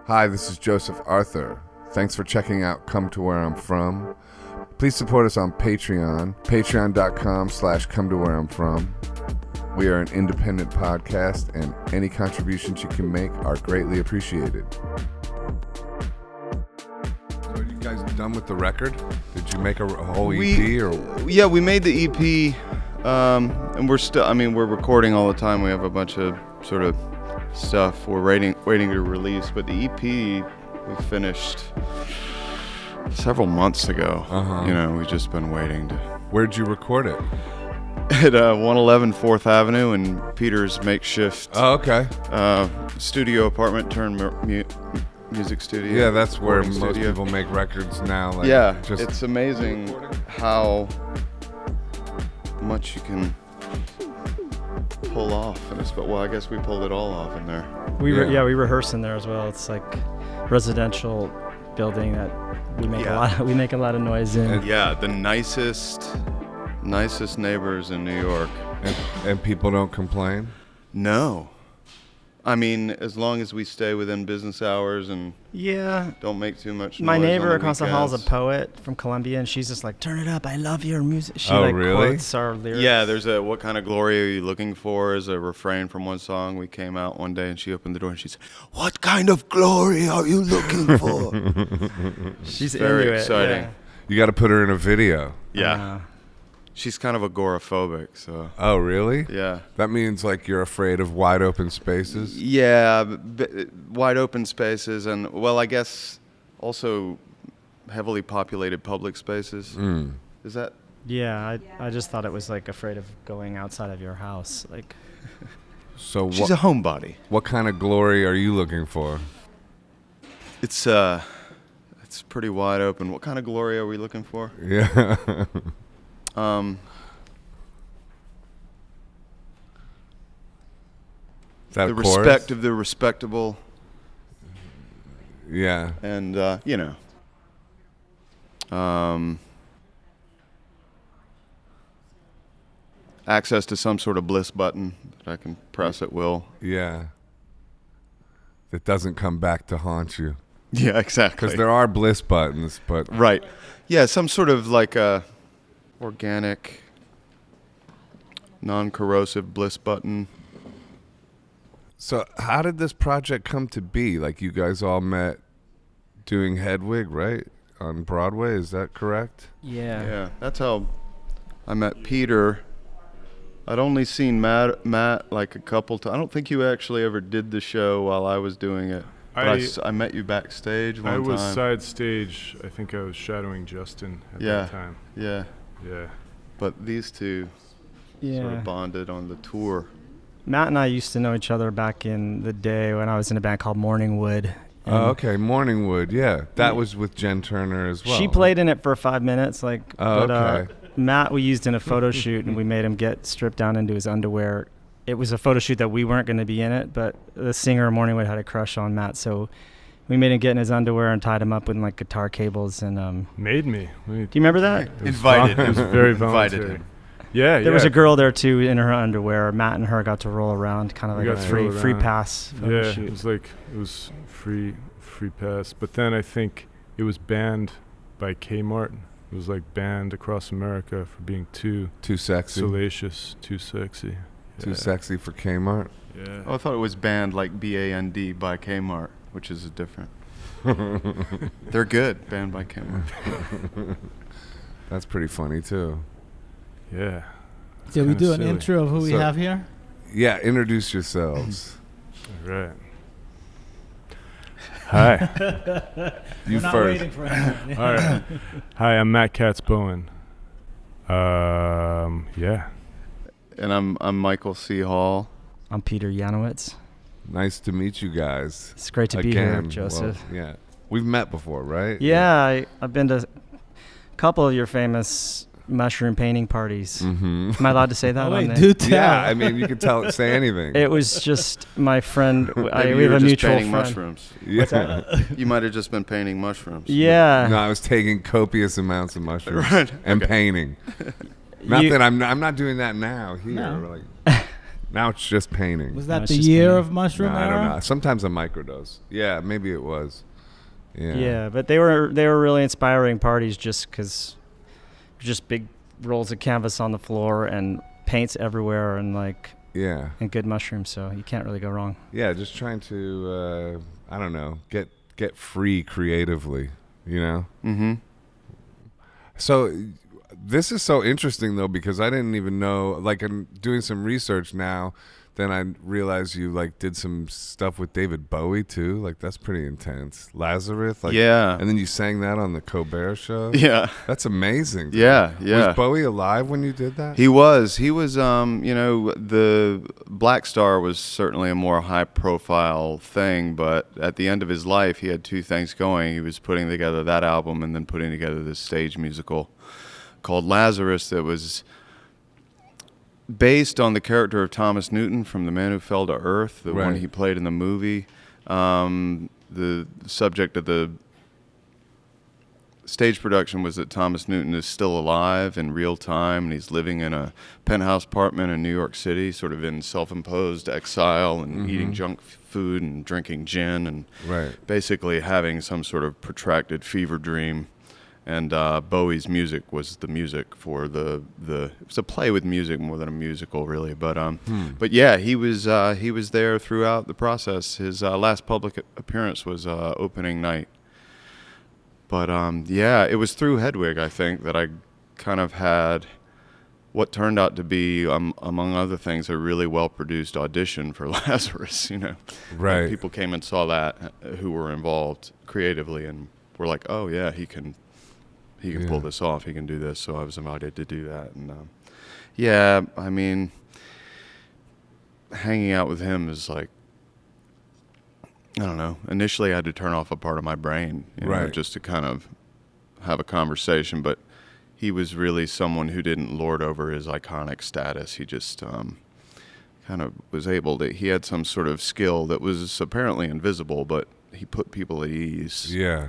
Hi, this is Joseph Arthur. Thanks for checking out Come to Where I'm From. Please support us on Patreon, patreon.com/come to where I'm from. We are an independent podcast, and any contributions you can make are greatly appreciated. So are you guys done with the record? Did you make a whole EP? Yeah, we made the EP, and we're recording all the time. We have a bunch of sort of stuff we're waiting to release, but the EP we finished several months ago. You know, we've just been waiting to. Where'd you record it? At 111 4th Avenue in Peter's makeshift studio apartment turned music studio. Yeah, that's where most studio. people make records now. Like, yeah, it's amazing how much you can pull off. Well, I guess we pulled it all off in there. We rehearse in there as well. It's like residential building that we make a lot of noise in. Yeah, the nicest neighbors in New York. And people don't complain? No. I mean, as long as we stay within business hours and don't make too much noise. My neighbor on across the hall is a poet from Columbia, and she's just like, turn it up, I love your music. She quotes our lyrics. Yeah, there's a what kind of glory are you looking for is a refrain from one song. We came out one day and she opened the door and she said, what kind of glory are you looking for? She's very into exciting. Yeah. You got to put her in a video. Yeah. She's kind of agoraphobic, so. Oh, really? Yeah. That means like you're afraid of wide open spaces? Yeah, wide open spaces and, well, I guess also heavily populated public spaces. Is that? Yeah, I just thought it was like afraid of going outside of your house. Like. So she's a homebody. What kind of glory are you looking for? It's pretty wide open. What kind of glory are we looking for? Yeah. The respect of the respectable. Yeah. And, access to some sort of bliss button that I can press at will. Yeah. That doesn't come back to haunt you. Yeah, exactly. Because there are bliss buttons, but... Right. Yeah, some sort of like a organic, non-corrosive bliss button. So how did this project come to be? Like you guys all met doing Hedwig, right? On Broadway, is that correct? Yeah. Yeah, that's how I met Peter. I'd only seen Matt like a couple times. I don't think you actually ever did the show while I was doing it. But I met you backstage one time. I was side stage. I think I was shadowing Justin at that time. Yeah. Yeah. But these two sort of bonded on the tour. Matt and I used to know each other back in the day when I was in a band called Morningwood. Oh, okay, Morningwood, yeah. That was with Jen Turner as well. She played in it for 5 minutes, okay. Matt we used in a photo shoot, and we made him get stripped down into his underwear. It was a photo shoot that we weren't going to be in it, but the singer of Morningwood had a crush on Matt, so we made him get in his underwear and tied him up with like guitar cables and made me. Do you remember that? Invited. It was very voluntary. Yeah, there was a girl there too in her underwear. Matt and her got to roll around, kind of like a free pass photo shoot. It was free pass. But then I think it was banned by Kmart. It was like banned across America for being too sexy, salacious, too sexy, too sexy for Kmart. Yeah. Oh, I thought it was banned like BAND by Kmart, which is different. They're good, banned by Kmart. That's pretty funny too. Yeah. So we do an silly. intro of who we have here? Yeah, introduce yourselves. All right. Hi. You Not first. waiting for anyone. All right. Hi, I'm Matt Katz-Bohen. Yeah. And I'm Michael C. Hall. I'm Peter Yanowitz. Nice to meet you guys. It's great to be here, Joseph. Well, yeah. We've met before, right? Yeah, I've been to a couple of your famous mushroom painting parties. Mm-hmm. Am I allowed to say that? Wait, do tell. Yeah, I mean, you could say anything. It was just my friend. We have you were a just mutual painting friend. mushrooms. Yeah. You might have just been painting mushrooms. Yeah. No, I was taking copious amounts of mushrooms Right. and Okay. painting. Not that I'm not doing that now here. No. Like, Now it's just painting. Was No, that it's the just year painting. of mushroom No, I era? don't know. Sometimes a microdose. Yeah, maybe it was. Yeah, but they were really inspiring parties just because just big rolls of canvas on the floor and paints everywhere and Yeah. and good mushrooms, so you can't really go wrong. Yeah, just trying to I don't know, get free creatively, you know? Mm-hmm. So this is so interesting though, because I didn't even know, like, I'm doing some research now, then I realized you did some stuff with David Bowie too. Like, that's pretty intense. Lazarus, Yeah. and then you sang that on the Cabaret show. Yeah. That's amazing. Dude. Yeah. Was Bowie alive when you did that? He was, the Black Star was certainly a more high profile thing, but at the end of his life, he had two things going. He was putting together that album and then putting together this stage musical called Lazarus that was based on the character of Thomas Newton from The Man Who Fell to Earth, the one Right. he played in the movie. The subject of the stage production was that Thomas Newton is still alive in real time, and he's living in a penthouse apartment in New York City, sort of in self-imposed exile and eating junk food and drinking gin and Right. basically having some sort of protracted fever dream. And Bowie's music was the music for it was a play with music more than a musical, really. But yeah, he was there throughout the process. His last public appearance was opening night. But yeah, it was through Hedwig, I think, that I kind of had what turned out to be, among other things, a really well-produced audition for Lazarus. Right. Like, people came and saw that who were involved creatively and were like, "Oh yeah, he can pull this off. He can do this." So I was invited to do that, and yeah, I mean, hanging out with him is like, I don't know. Initially, I had to turn off a part of my brain, Right. just to kind of have a conversation. But he was really someone who didn't lord over his iconic status. He just kind of was able to. He had some sort of skill that was apparently invisible, but he put people at ease. Yeah.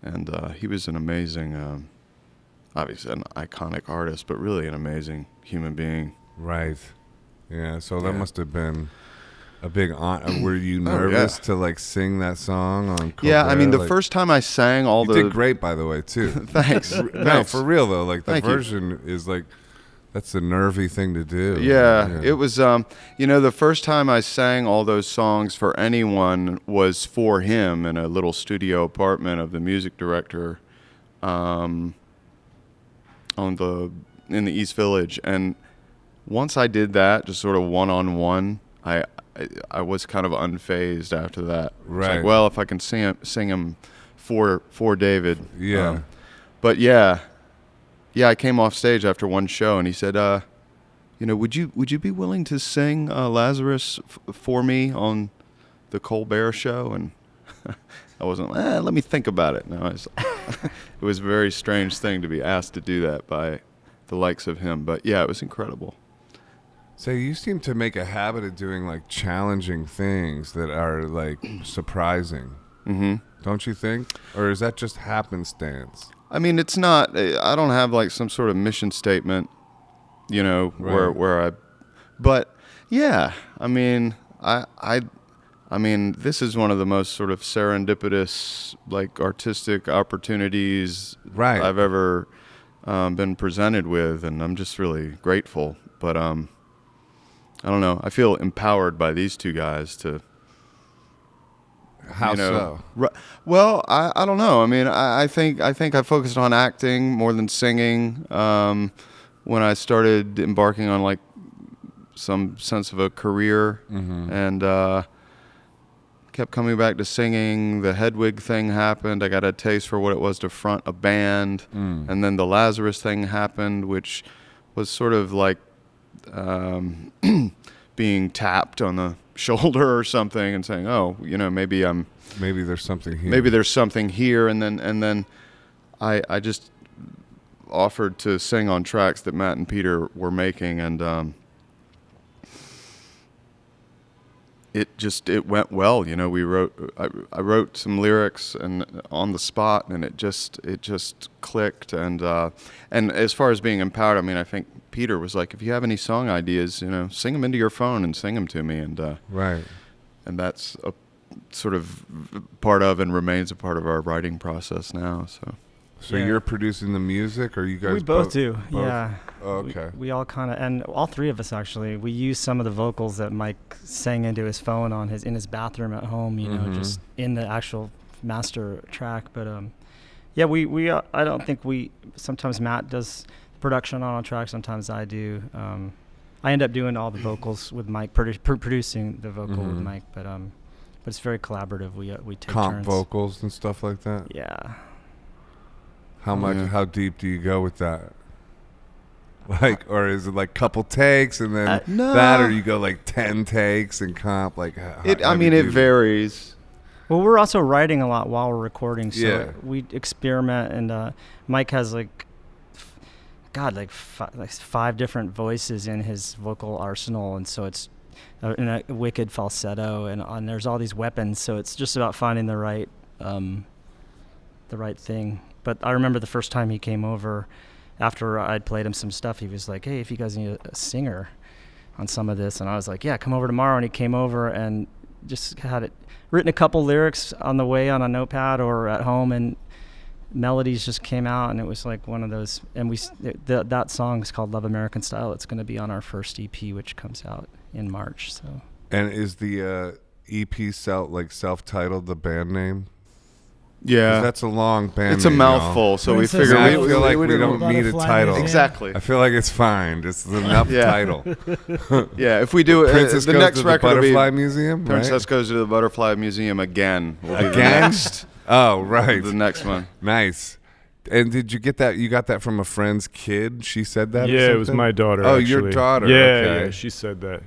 And he was an amazing, obviously an iconic artist, but really an amazing human being. Right. Yeah. So that Yeah. must have been a big honor. Were you Oh, nervous yeah. to sing that song on Cabaret? Yeah, I mean, the first time I sang all you the did great, by the way, too. Thanks. No, Thanks. for real though. Like, the Thank you. version is that's a nervy thing to do. Yeah, it was, the first time I sang all those songs for anyone was for him in a little studio apartment of the music director in the East Village. And once I did that, just sort of one-on-one, I was kind of unfazed after that. It's Right. like, well, if I can sing him for David. Yeah. But yeah, I came off stage after one show, and he said, would you be willing to sing Lazarus for me on the Colbert Show? And I wasn't. Let me think about it. No, it was a very strange thing to be asked to do that by the likes of him. But yeah, it was incredible. So you seem to make a habit of doing challenging things that are surprising. Mm-hmm. Don't you think? Or is that just happenstance? I mean, it's not. I don't have some sort of mission statement, Right. where I. But yeah, I mean, I mean, this is one of the most sort of serendipitous, artistic opportunities Right. I've ever been presented with, and I'm just really grateful. But I don't know. I feel empowered by these two guys to. How so? Well, I don't know. I mean, I think I focused on acting more than singing when I started embarking on some sense of a career, and kept coming back to singing. The Hedwig thing happened. I got a taste for what it was to front a band, and then the Lazarus thing happened, which was sort of being tapped on the shoulder or something and saying, "Oh, maybe there's something here." Maybe there's something here." And then I just offered to sing on tracks that Matt and Peter were making, and it went well. I wrote some lyrics and on the spot, and it just clicked. And as far as being empowered, I mean, I think Peter was like, if you have any song ideas, sing them into your phone and sing them to me. And Right. And that's a sort of part of and remains a part of our writing process now. So Yeah. you're producing the music, or you guys We both do. both? Yeah. Oh, okay. We all kind of, and all three of us actually, we use some of the vocals that Mike sang into his phone in his bathroom at home, just in the actual master track. But yeah, we I don't think sometimes Matt does production on a track, sometimes I do. I end up doing all the vocals with Mike, producing the vocal with Mike, but it's very collaborative. We take Comp turns. vocals and stuff like that. Yeah. How deep do you go with that? Like, or is it like couple takes and then No. that, or you go like 10 takes and comp? Like, it varies. Well, we're also writing a lot while we're recording, so Yeah. we experiment. And Mike has five different voices in his vocal arsenal, and so it's in a wicked falsetto, and there's all these weapons. So it's just about finding the right thing. But I remember the first time he came over, after I'd played him some stuff, he was like, "Hey, if you guys need a singer on some of this," and I was like, "Yeah, come over tomorrow." And he came over and just had it written, a couple lyrics on the way on a notepad or at home, and melodies just came out, and it was like one of those. And that song is called "Love American Style." It's going to be on our first EP, which comes out in March. So. And is the EP self-titled, the band name? 'Cause Yeah. that's a long band It's a name, mouthful, y'all. so we Princess figured I Leia. feel like we didn't- don't need a Butterfly title. Museum. Exactly. I feel like it's fine. It's enough Yeah. title. Yeah, if we do Princess the goes next to the record will be Butterfly Museum, Princess right? Goes to the Butterfly Museum again. Will be the Again? next- Oh, right. The next one. Nice. And did you get that? You got that from a friend's kid? She said that? or Yeah, it was something? my daughter. Oh, actually. your daughter. Yeah, okay. yeah. She said that.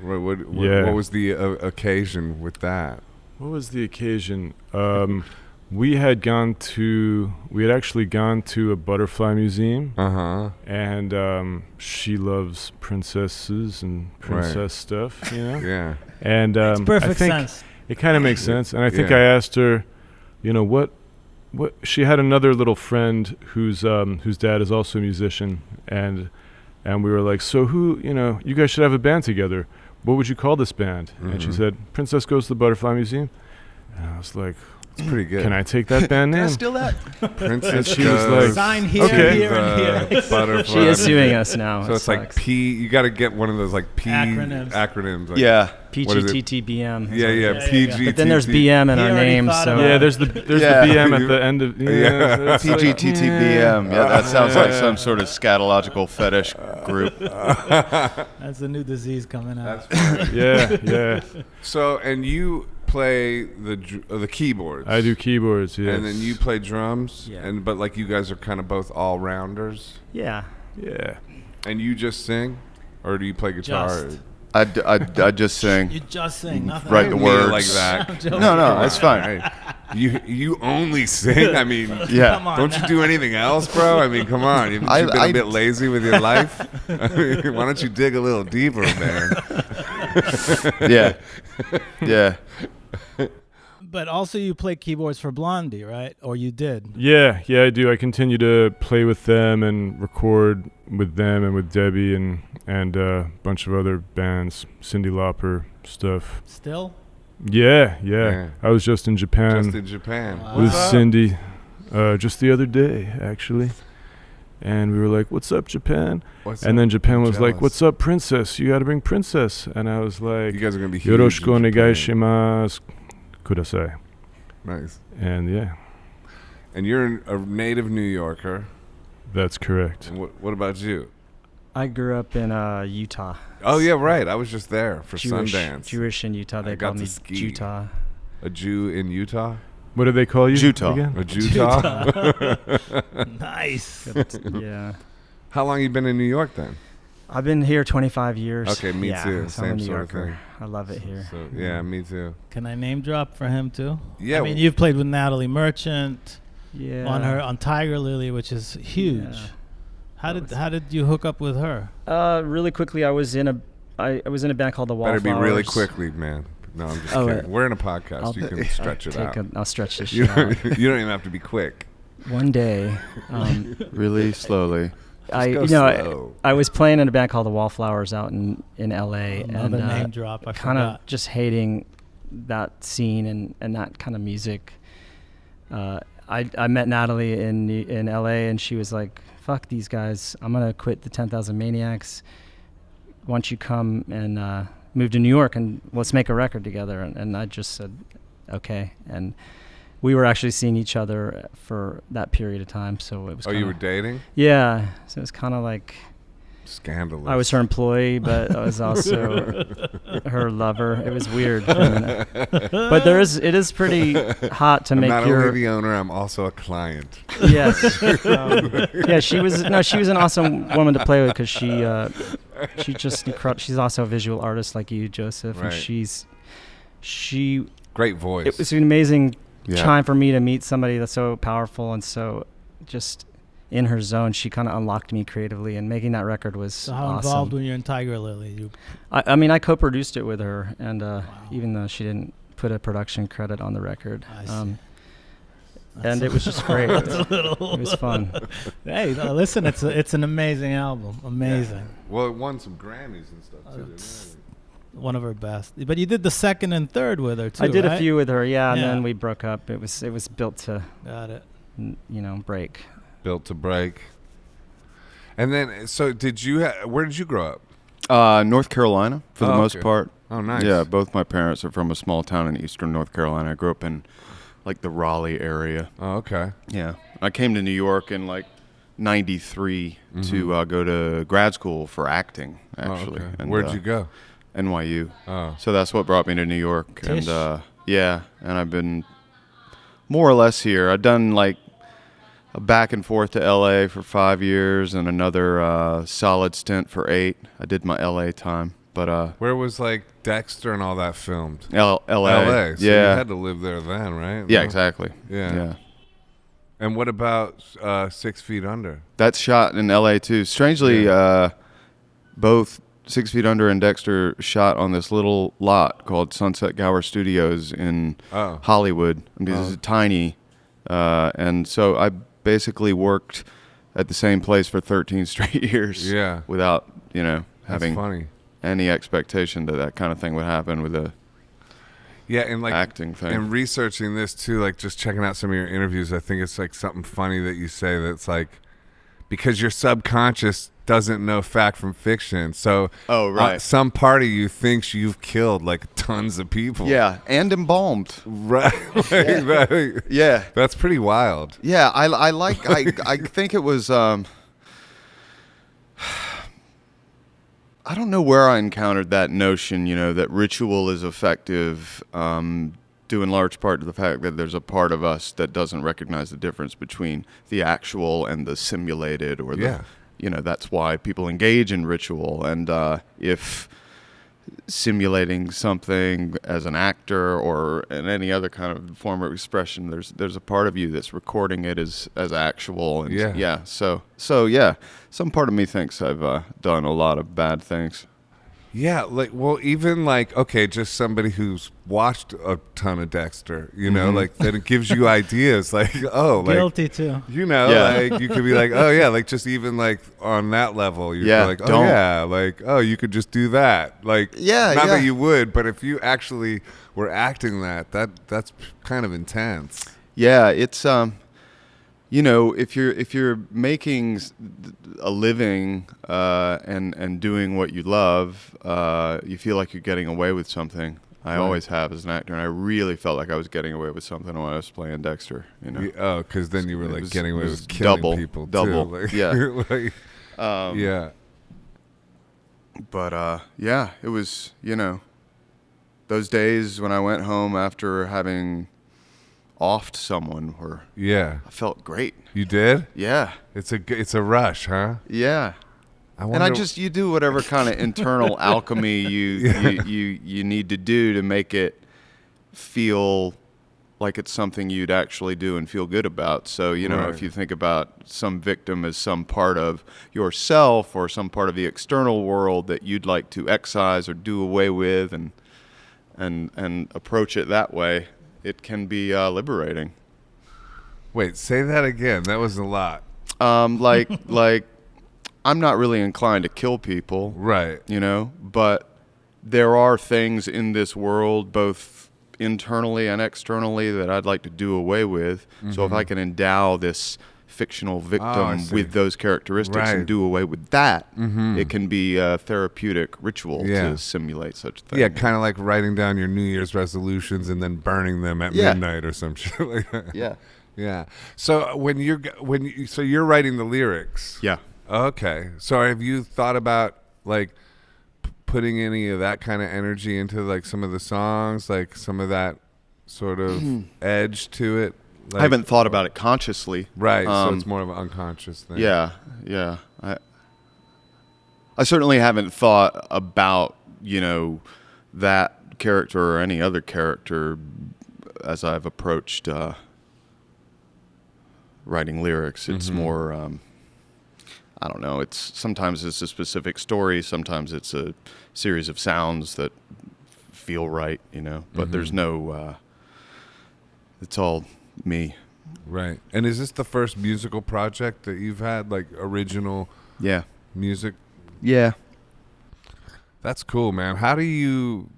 What Yeah. was the occasion with that? What was the occasion? We had actually gone to a butterfly museum, and she loves princesses and princess stuff, Yeah. And It's I perfect think sense. it kind of makes sense. And I think Yeah. I asked her, what she had another little friend whose dad is also a musician, and we were like, so who, you guys should have a band together. What would you call this band? And she said, Princess Goes to the Butterfly Museum. And I was like, It's pretty good. can I take that band name? Steal that? Princess And she was goes like, Sign here, Okay. here, and here. Butterfly. She is suing us now. So It it's like sucks. P. You got to get one of those like P Acronyms. Like, Yeah. what is it? PGTTBM. Yeah, Yeah, PG. But then there's BM in He our already name, thought so about Yeah, it. there's Yeah. the BM at the end of Yeah. that's like- PGTTBM. Yeah, that sounds like some sort of scatological fetish group. That's a new disease coming out. Yeah. So, and you play the keyboards. I do keyboards, yes. And then you play drums. Yeah. But like you guys are kind of both all rounders. Yeah. Yeah. And you just sing, or do you play guitar? Just. I just sing. You just sing, nothing. Write the I don't words. mean it like that. I'm joking. No, it's fine. Right. You only sing. I mean, Yeah. Come on don't you now. do anything else, bro? I mean, come on. You've been a bit lazy with your life. I mean, why don't you dig a little deeper, man? Yeah. But also you play keyboards for Blondie, right? Or you did? Yeah, I do. I continue to play with them and record with them and with Debbie and a bunch of other bands, Cyndi Lauper stuff. Still? Yeah. I was just in Japan Just in Japan. Wow. with What's up? Cindy just the other day, actually. And we were like, "What's up, Japan?" What's And up? then Japan I'm was like, jealous. "What's up, Princess? You got to bring Princess." And I was like, You guys are gonna be huge. "Yoroshiku in onegai Japan. shimasu kudasai." Nice. And yeah, And you're a native New Yorker. that's correct. And what about you? I grew up in Utah. Oh yeah, right. I was just there for Jewish, Sundance. Jewish in Utah. I They got call to me ski. Utah. A Jew in Utah. What do they call you? Jutah. again? A Utah. Nice. Yeah. How long you been in New York then? I've been here 25 years. Okay, me Yeah, too. so I'm a Same New sort of Yorker. thing. I love it here. So yeah, me too. Can I name drop for him too? Yeah. I mean, you've played with Natalie Merchant Yeah. on Tiger Lily, which is huge. Yeah. How did you hook up with her? Really quickly, I was in a band called the Better Wallflowers. be really quickly, man. No, I'm just Oh, kidding. We're in a podcast. I'll You can stretch it out. I'll stretch this You shit out. don't, you don't even have to be quick. One day, Really slowly. I was playing in a band called the Wallflowers out in L.A. Another and name drop. I kind forgot. of just hating that scene and that kind of music. I met Natalie in L.A. and she was like, "Fuck these guys! I'm gonna quit the 10,000 Maniacs. Why don't you come and move to New York and let's make a record together?" And I just said, "Okay." And we were actually seeing each other for that period of time, so it was. Oh, you were dating? Yeah, so it was kind of like scandalous. I was her employee, but I was also her lover. It was weird for a minute. But it is pretty hot to I'm make not your. only the owner, I'm also a client. Yes. Yeah, she was an awesome woman to play with because she's also a visual artist like you, Joseph, Right. and she Great voice. It was an amazing Yeah. time for me to meet somebody that's so powerful and so just in her zone. She kind of unlocked me creatively, and making that record was So how awesome. involved when you're in Tiger Lily? I mean, I co-produced it with her, and even though she didn't put a production credit on the record. I see. And it was just great. It was fun. Hey, listen, it's an amazing album. Amazing. Yeah. Well, it won some Grammys and stuff too, didn't it? One of her best. But you did the second and third with her too. I did right? a few with her, yeah, and Yeah. then we broke up. It was built to, Got it. break. Built to break. And then, so where did you grow up? North Carolina, for the Oh, most okay. part. Oh, nice. Yeah, both my parents are from a small town in eastern North Carolina. I grew up in, like, the Raleigh area. Oh, okay. Yeah. I came to New York in, like, 93 to go to grad school for acting, actually. Oh, okay. And, Where'd you go? NYU. Oh. So that's what brought me to New York. Tisch. And, and I've been more or less here. I've done, like, a back and forth to L.A. for 5 years and another solid stint for 8. I did my L.A. time. But Where was, like, Dexter and all that filmed? L.A. L.A. So yeah. you had to live there then, right? Yeah, No? exactly. Yeah. And what about 6 Feet Under? That's shot in L.A. too. Strangely, both 6 Feet Under and Dexter shot on this little lot called Sunset Gower Studios in Hollywood. I mean, this is tiny. And so I basically worked at the same place for 13 straight years. Yeah. Without, That's having funny. any expectation that kind of thing would happen with a Yeah, and like acting thing. And researching this too, like just checking out some of your interviews, I think it's like something funny that you say that's like because your subconscious doesn't know fact from fiction. So some part of you thinks you've killed like tons of people. Yeah, and embalmed. Right. Yeah. That's pretty wild. Yeah, I think it was I don't know where I encountered that notion, that ritual is effective, due in large part to the fact that there's a part of us that doesn't recognize the difference between the actual and the simulated, or that's why people engage in ritual. And if simulating something as an actor or in any other kind of form of expression, there's a part of you that's recording it as actual. And So some part of me thinks I've done a lot of bad things. Yeah, even just somebody who's watched a ton of Dexter, like that it gives you ideas, Guilty too. you could be like, oh yeah, like just even like on that level, you're like, you could just do that, not that you would, but if you actually were acting that's kind of intense. Yeah, it's if you're making a living and doing what you love, you feel like you're getting away with something. I always have as an actor, and I really felt like I was getting away with something when I was playing Dexter. Because then you were like getting away with killing people double. too. Yeah. But it was those days when I went home after having offed someone I felt great. You did? Yeah. It's a rush, huh? Yeah. You do whatever kind of internal alchemy you need to do to make it feel like it's something you'd actually do and feel good about. So, if you think about some victim as some part of yourself or some part of the external world that you'd like to excise or do away with and approach it that way, it can be liberating. Wait, say that again. That was a lot. Like I'm not really inclined to kill people. Right. You know, but there are things in this world, both internally and externally, that I'd like to do away with. So if I can endow this fictional victim with those characteristics and do away with that, it can be a therapeutic ritual to simulate such a thing. Yeah, kind of like writing down your New Year's resolutions and then burning them at midnight or some shit like that. Yeah. Yeah. So so you're writing the lyrics. Yeah. Okay. So have you thought about like putting any of that kind of energy into like some of the songs, like some of that sort of edge to it? Like, I haven't thought about it consciously. Right. So it's more of an unconscious thing. Yeah. Yeah. I certainly haven't thought about, you know, that character or any other character as I've approached writing lyrics. It's more, I don't know, sometimes it's a specific story, sometimes it's a series of sounds that feel right, you know, but there's no, it's all me. Right. And is this the first musical project that you've had, like original music? Yeah. That's cool, man. How do you,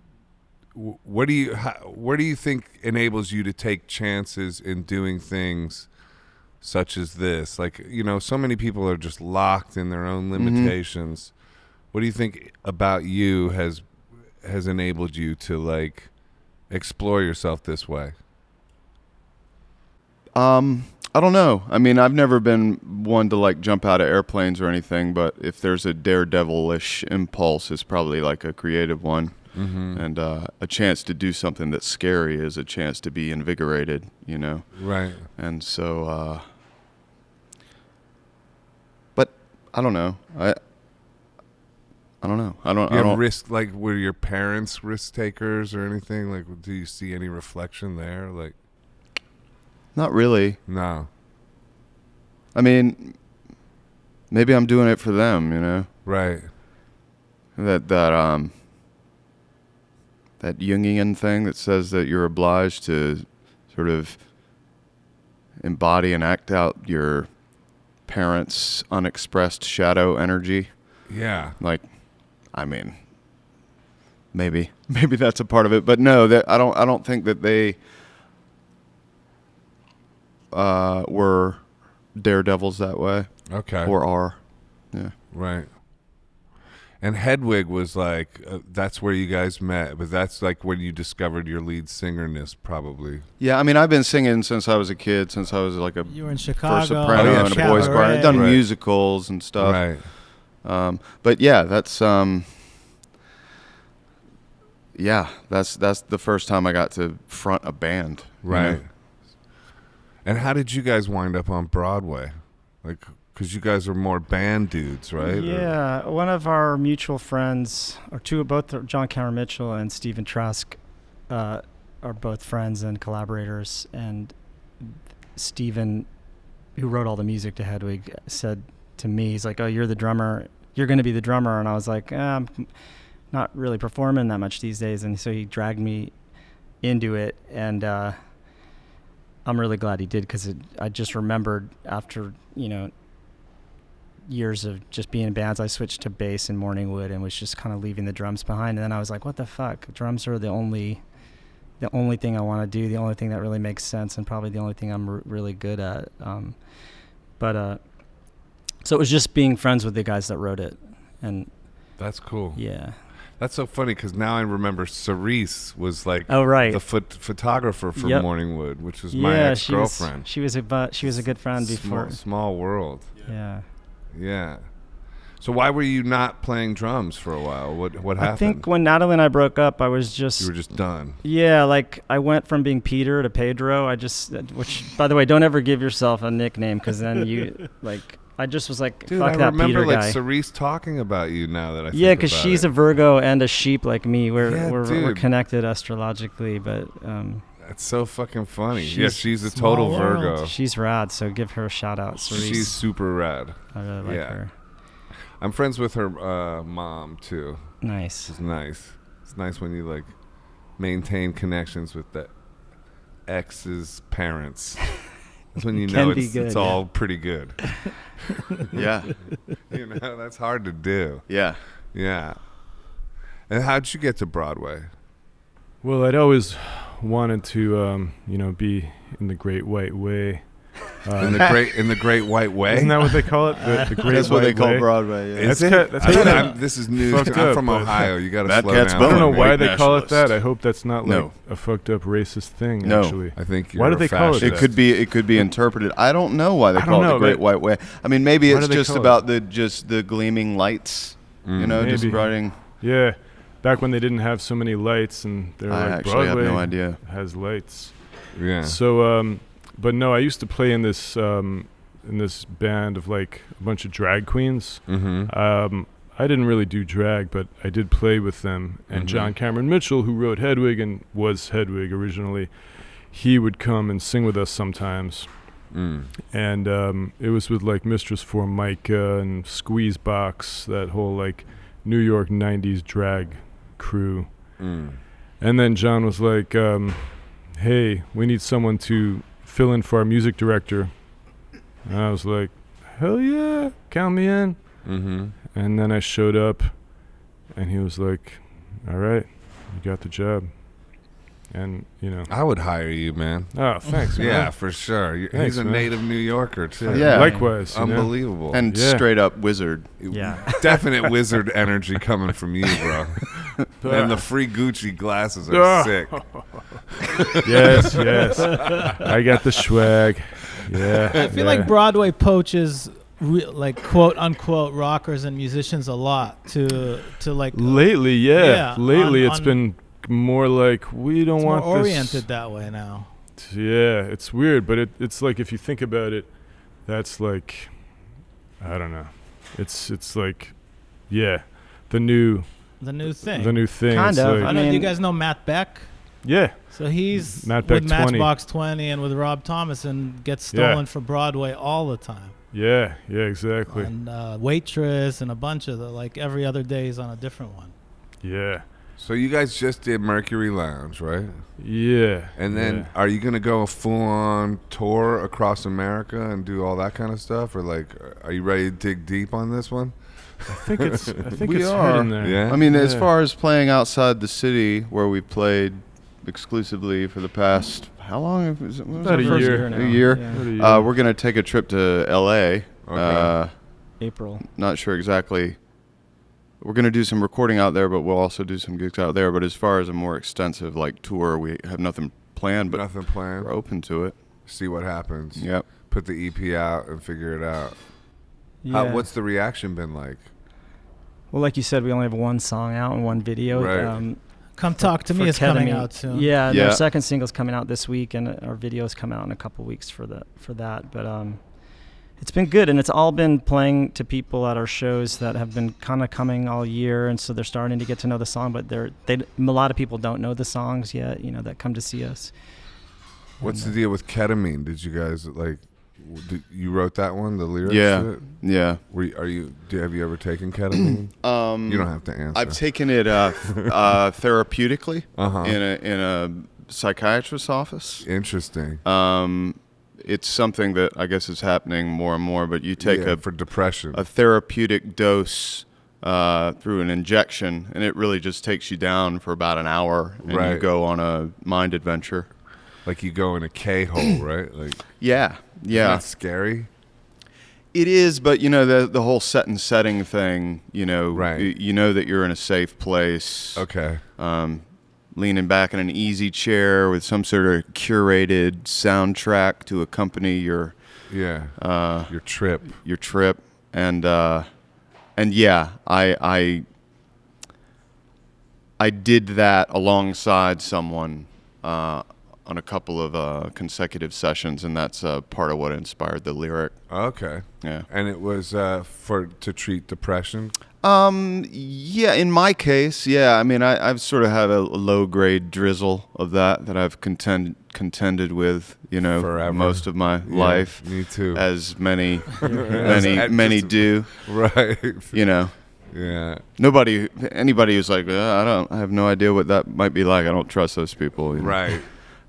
where do you think enables you to take chances in doing things such as this? Like, you know, so many people are just locked in their own limitations. What do you think about you has enabled you to like explore yourself this way? I don't know. I mean, I've never been one to like jump out of airplanes or anything, but if there's a daredevilish impulse, it's probably like a creative one. And a chance to do something that's scary is a chance to be invigorated, you know? Right. And so, but I don't know. I don't know. I don't risk, like, were your parents risk takers or anything? Like, do you see any reflection there? Like, not really. no. I mean, maybe I'm doing it for them, you know? Right. That Jungian thing that says that you're obliged to sort of embody and act out your parents' unexpressed shadow energy. Yeah. Like, I mean, maybe that's a part of it, but no, that I don't think that they were daredevils that way. Okay. Or are. Yeah. Right. And Hedwig was like, that's where you guys met, but that's like when you discovered your lead singerness, probably. Yeah, I mean, I've been singing since I was a kid, since I was like you were in Chicago, first soprano and a boys choir. I've done musicals and stuff. Right. But yeah, that's that's the first time I got to front a band. Right. You know? And how did you guys wind up on Broadway? Like, because you guys are more band dudes, right? Yeah, one of our mutual friends, both John Cameron Mitchell and Stephen Trask, are both friends and collaborators. And Stephen, who wrote all the music to Hedwig, said to me, he's like, "Oh, you're the drummer. You're going to be the drummer." And I was like, "I'm not really performing that much these days." And so he dragged me into it, and I'm really glad he did, because I just remembered after, you know, years of just being in bands, I switched to bass in Morningwood and was just kind of leaving the drums behind. And then I was like, what the fuck? Drums are the only thing I want to do, the only thing that really makes sense, and probably the only thing I'm really good at. So it was just being friends with the guys that wrote it. And that's cool. Yeah. That's so funny, because now I remember Cerise was like the photographer for Morningwood, which was my ex-girlfriend. She was a good friend before. Small world. Yeah. Yeah. So why were you not playing drums for a while? What happened? I think when Natalie and I broke up, I was just... You were just done. Yeah, like I went from being Peter to Pedro. Which, by the way, don't ever give yourself a nickname, because then you, like... I just was like, dude, fuck that Peter guy. I remember like Cerise talking about you now that I think Yeah, because she's it. a Virgo and a sheep like me. We're connected astrologically, but... That's so fucking funny. She's a total Virgo. She's rad, so give her a shout out, Cerise. She's super rad. I really like her. I'm friends with her mom too. Nice. It's nice. It's nice when you like maintain connections with the ex's parents. That's when you know it's all pretty good. Yeah. You know, that's hard to do. Yeah. Yeah. And how'd you get to Broadway? Well, I'd always wanted to, be in the Great White Way. In the Great White Way? Isn't that what they call it? The Great That's what White they call Way? Broadway. Yeah. Is That's it? kinda This is news. fucked I'm up, from but- Ohio. You got to Matt slow down. I don't know Katz-Bohen, why white they call it that. nationalist. I hope that's not like No. a fucked up racist thing. No. Actually, I think you're Why do they call it fascist. that? It could be interpreted. I don't know why they I call don't it the know, Great but- White Way. I mean, maybe Why it's do they just call it about the gleaming lights. You know, just Maybe. writing. yeah. Back when they didn't have so many lights, and they're I like actually have Broadway no idea. has lights. Yeah. So, but no, I used to play in this band of like a bunch of drag queens. Mm-hmm. I didn't really do drag, but I did play with them. And Mhm. John Cameron Mitchell, who wrote Hedwig and was Hedwig originally, he would come and sing with us sometimes. And it was with like Mistress Formica and Squeezebox, that whole like New York 90s drag crew. And then John was like, hey, we need someone to fill in for our music director. And I was like, hell yeah, count me in. Mm-hmm. And then I showed up, and he was like, all right, you got the job. And, I would hire you, man. oh, thanks, man. Yeah, for sure. Thanks, He's a man. native New Yorker, too. Yeah. Likewise. you know? Unbelievable. And Yeah. straight up wizard. Yeah. Definite wizard energy coming from you, bro. And the free Gucci glasses are Ah. sick. yes. I got the swag. Yeah. I feel like Broadway poaches like quote unquote rockers and musicians a lot to like Lately, yeah. Lately, it's on- been more like we don't it's more want oriented this. that way now. Yeah, it's weird, but it's like if you think about it, that's like, I don't know. It's like, yeah, the new thing. Kind It's of. like- I know you guys know Matt Beck. yeah. So he's Matt Beck with 20. Matchbox 20 and with Rob Thomas and gets stolen for Broadway all the time. Yeah, exactly. And Waitress and a bunch of like every other day he's on a different one. Yeah. So you guys just did Mercury Lounge, right? Yeah. And then are you going to go a full-on tour across America and do all that kind of stuff? Or, like, are you ready to dig deep on this one? I think it's We are. heading there. Yeah? I mean, as Yeah. far as playing outside the city, where we played exclusively for the past how long? When was About our a first year. now. A year. Yeah. What are you- We're gonna take a trip to L.A. Okay. April. Not sure exactly. We're gonna do some recording out there, but we'll also do some gigs out there. But as far as a more extensive like tour, we have nothing planned, but Nothing planned. we're open to it. See what happens. Yep. Put the EP out and figure it out. Yeah. What's the reaction been like? Well, like you said, we only have one song out and one video. Right. Come Talk to Me for is coming Ketamine. out soon. Yeah, and Yeah. our second single's coming out this week, and our videos come out in a couple weeks for that. But it's been good, and it's all been playing to people at our shows that have been kind of coming all year, and so they're starting to get to know the song. But a lot of people don't know the songs yet, that come to see us. What's the And, deal with Ketamine? Did you guys, like, you wrote that one, the lyrics Yeah. to it? Yeah. Have you ever taken ketamine? You don't have to answer. I've taken it therapeutically Uh-huh. in a psychiatrist's office. Interesting. It's something that I guess is happening more and more. But you take for depression. a therapeutic dose through an injection, and it really just takes you down for about an hour, and you Right. go on a mind adventure. Like you go in a K-hole, right? Like, Yeah, yeah. That's scary. It is, but the whole set and setting thing. Right. You know that you're in a safe place. Okay. Leaning back in an easy chair with some sort of curated soundtrack to accompany your Yeah. Your trip. trip, and yeah, I did that alongside someone on a couple of consecutive sessions, and that's part of what inspired the lyric. Okay. Yeah. And it was to treat depression. Yeah, in my case, yeah. I mean, I've sort of had a low-grade drizzle of that I've contended with, Forever. most of my Yeah, life, me too. as many As do. Right. Yeah. Anybody who's like, I have no idea what that might be like. I don't trust those people. Right.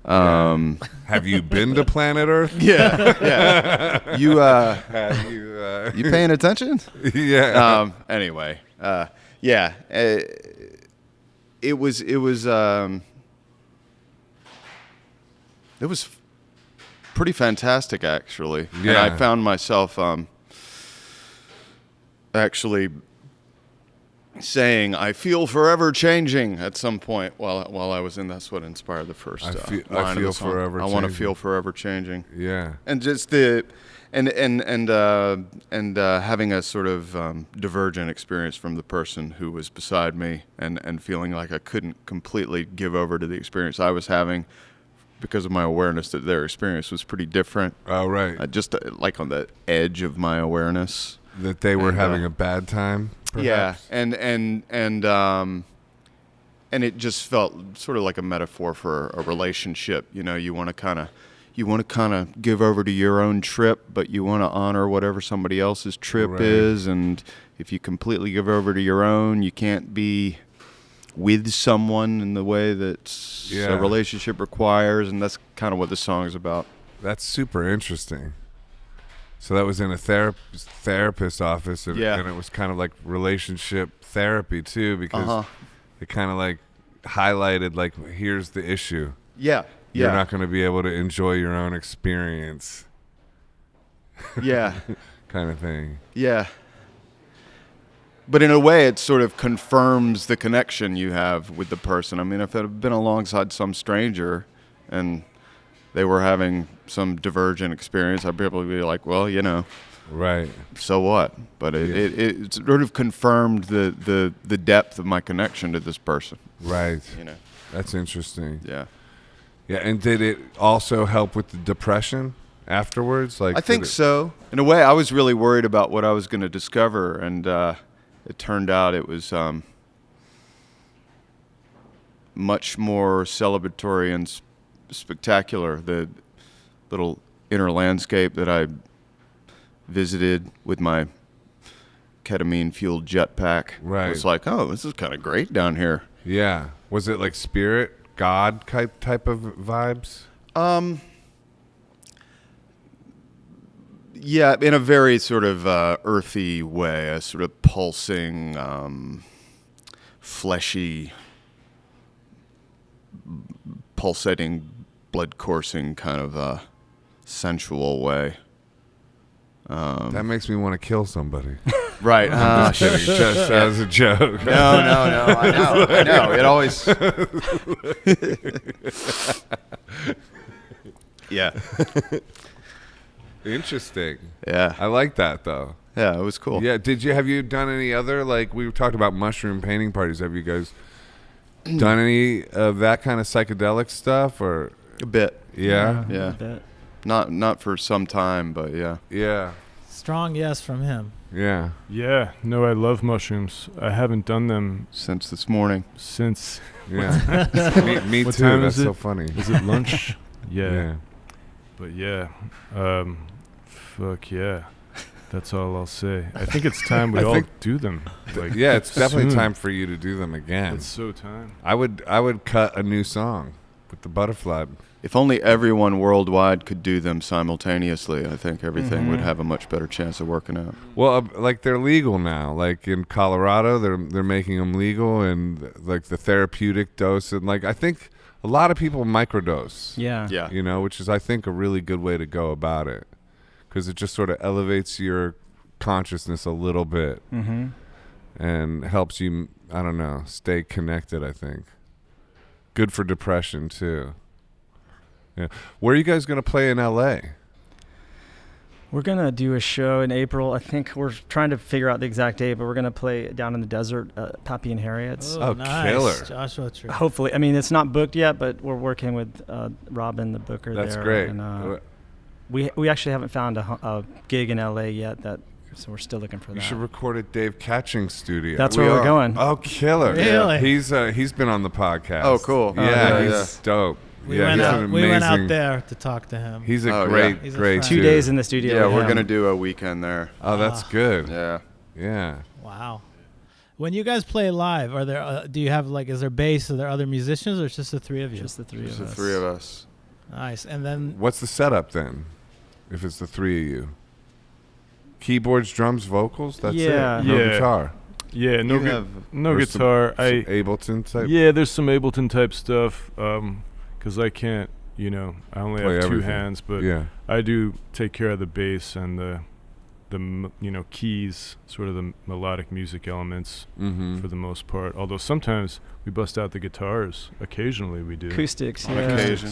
Have you been to planet Earth? Yeah. You Have you? you paying attention? Yeah. Anyway, yeah. It was pretty fantastic, actually. Yeah. And I found myself actually saying, "I feel forever changing" at some point while I was in. That's what inspired the first I feel line of the song. forever I want to changing. feel forever changing. Yeah. And just and having a sort of divergent experience from the person who was beside me, and feeling like I couldn't completely give over to the experience I was having because of my awareness that their experience was pretty different. Oh, right. Just like on the edge of my awareness. That they were and, having a bad time. Perhaps? Yeah, and it just felt sort of like a metaphor for a relationship. You know, you want to kind of give over to your own trip, but you want to honor whatever somebody else's trip Right. is. And if you completely give over to your own, you can't be with someone in the way that Yeah. a relationship requires. And that's kind of what the song is about. That's super interesting. So that was in a therapist office, and, Yeah. and it was kind of like relationship therapy too, because Uh-huh. it kind of like highlighted like, here's the issue. Yeah. You're Yeah. not going to be able to enjoy your own experience, Yeah. kind of thing. Yeah. But in a way, it sort of confirms the connection you have with the person. I mean, if it had been alongside some stranger and they were having some divergent experience, I'd probably be like, well, you know, Right. so what? But it sort of confirmed the depth of my connection to this person, Right. you know? That's interesting. Yeah. Yeah. And did it also help with the depression afterwards? Like, I think so. In a way, I was really worried about what I was going to discover, and it turned out it was much more celebratory and spectacular. The little inner landscape that I visited with my ketamine-fueled jetpack Right. was like, oh, this is kind of great down here. Yeah. Was it like spirit, God type of vibes? Yeah, in a very sort of earthy way, a sort of pulsing, fleshy, pulsating, blood coursing kind of sensual way. That makes me want to kill somebody. Right. Just kidding. Just as a joke. No. I know. It always. Yeah. Interesting. Yeah. I like that though. Yeah. It was cool. Yeah. Have you done any other, like, we talked about mushroom painting parties. Have you guys done any of that kind of psychedelic stuff, or? A bit. Yeah. Yeah. a bit. Not for some time, but yeah. Yeah. Strong yes from him. Yeah. Yeah, no, I love mushrooms. I haven't done them Since this morning. since. Yeah. me What too. time That's is so it? funny. Is it lunch? Yeah. Yeah. But yeah, fuck yeah. That's all I'll say. I think it's time we I all think- do them. Like, Yeah, it's definitely soon. time for you to do them again. It's so time. I would cut a new song with the butterfly. If only everyone worldwide could do them simultaneously, I think everything would Mhm. have a much better chance of working out. Well, like, they're legal now. Like in Colorado, they're making them legal, and like the therapeutic dose, and like I think a lot of people microdose. Yeah. Yeah. You know, which is, I think, a really good way to go about it, because it just sort of elevates your consciousness a little bit Mm-hmm. and helps you, I don't know, stay connected. I think good for depression too. Yeah. Where are you guys gonna play in LA? We're going to do a show in April. I think we're trying to figure out the exact date, but we're going to play down in the desert, Pappy and Harriet's. Oh, nice. killer. Joshua Tree. Hopefully. I mean, it's not booked yet, but we're working with Robin, the booker there. That's great. And, we actually haven't found a gig in LA yet, so we're still looking for You that. should record at Dave Catching's studio. That's We where we're are. going. Oh, killer! Really? He's been on the podcast. Oh, cool. Yeah, Yeah, he's dope. We yeah, went he's out. an We went out amazing- there to talk to him. He's a Oh, yeah. great, He's a great friend. 2 dude. days in the studio. Yeah, with we're him. going to do a weekend there. Oh, that's good. Yeah. Yeah. Wow. When you guys play live, are there? Do you have is there bass? Are there other musicians, or it's just the three of you? Just the three Just of the us. three of us. Nice. And then What's the setup then? If it's the three of you, keyboards, drums, vocals. That's Yeah. it. No Yeah. guitar. Yeah, no, You have no Or some- guitar. Some Ableton type. Yeah, there's some Ableton type stuff. 'Cause I can't, I only Play have two everything. hands, but Yeah. I do take care of the bass and the keys, sort of the melodic music elements Mm-hmm. for the most part. Although sometimes we bust out the guitars. Occasionally we do. Acoustics. on Yeah. occasion.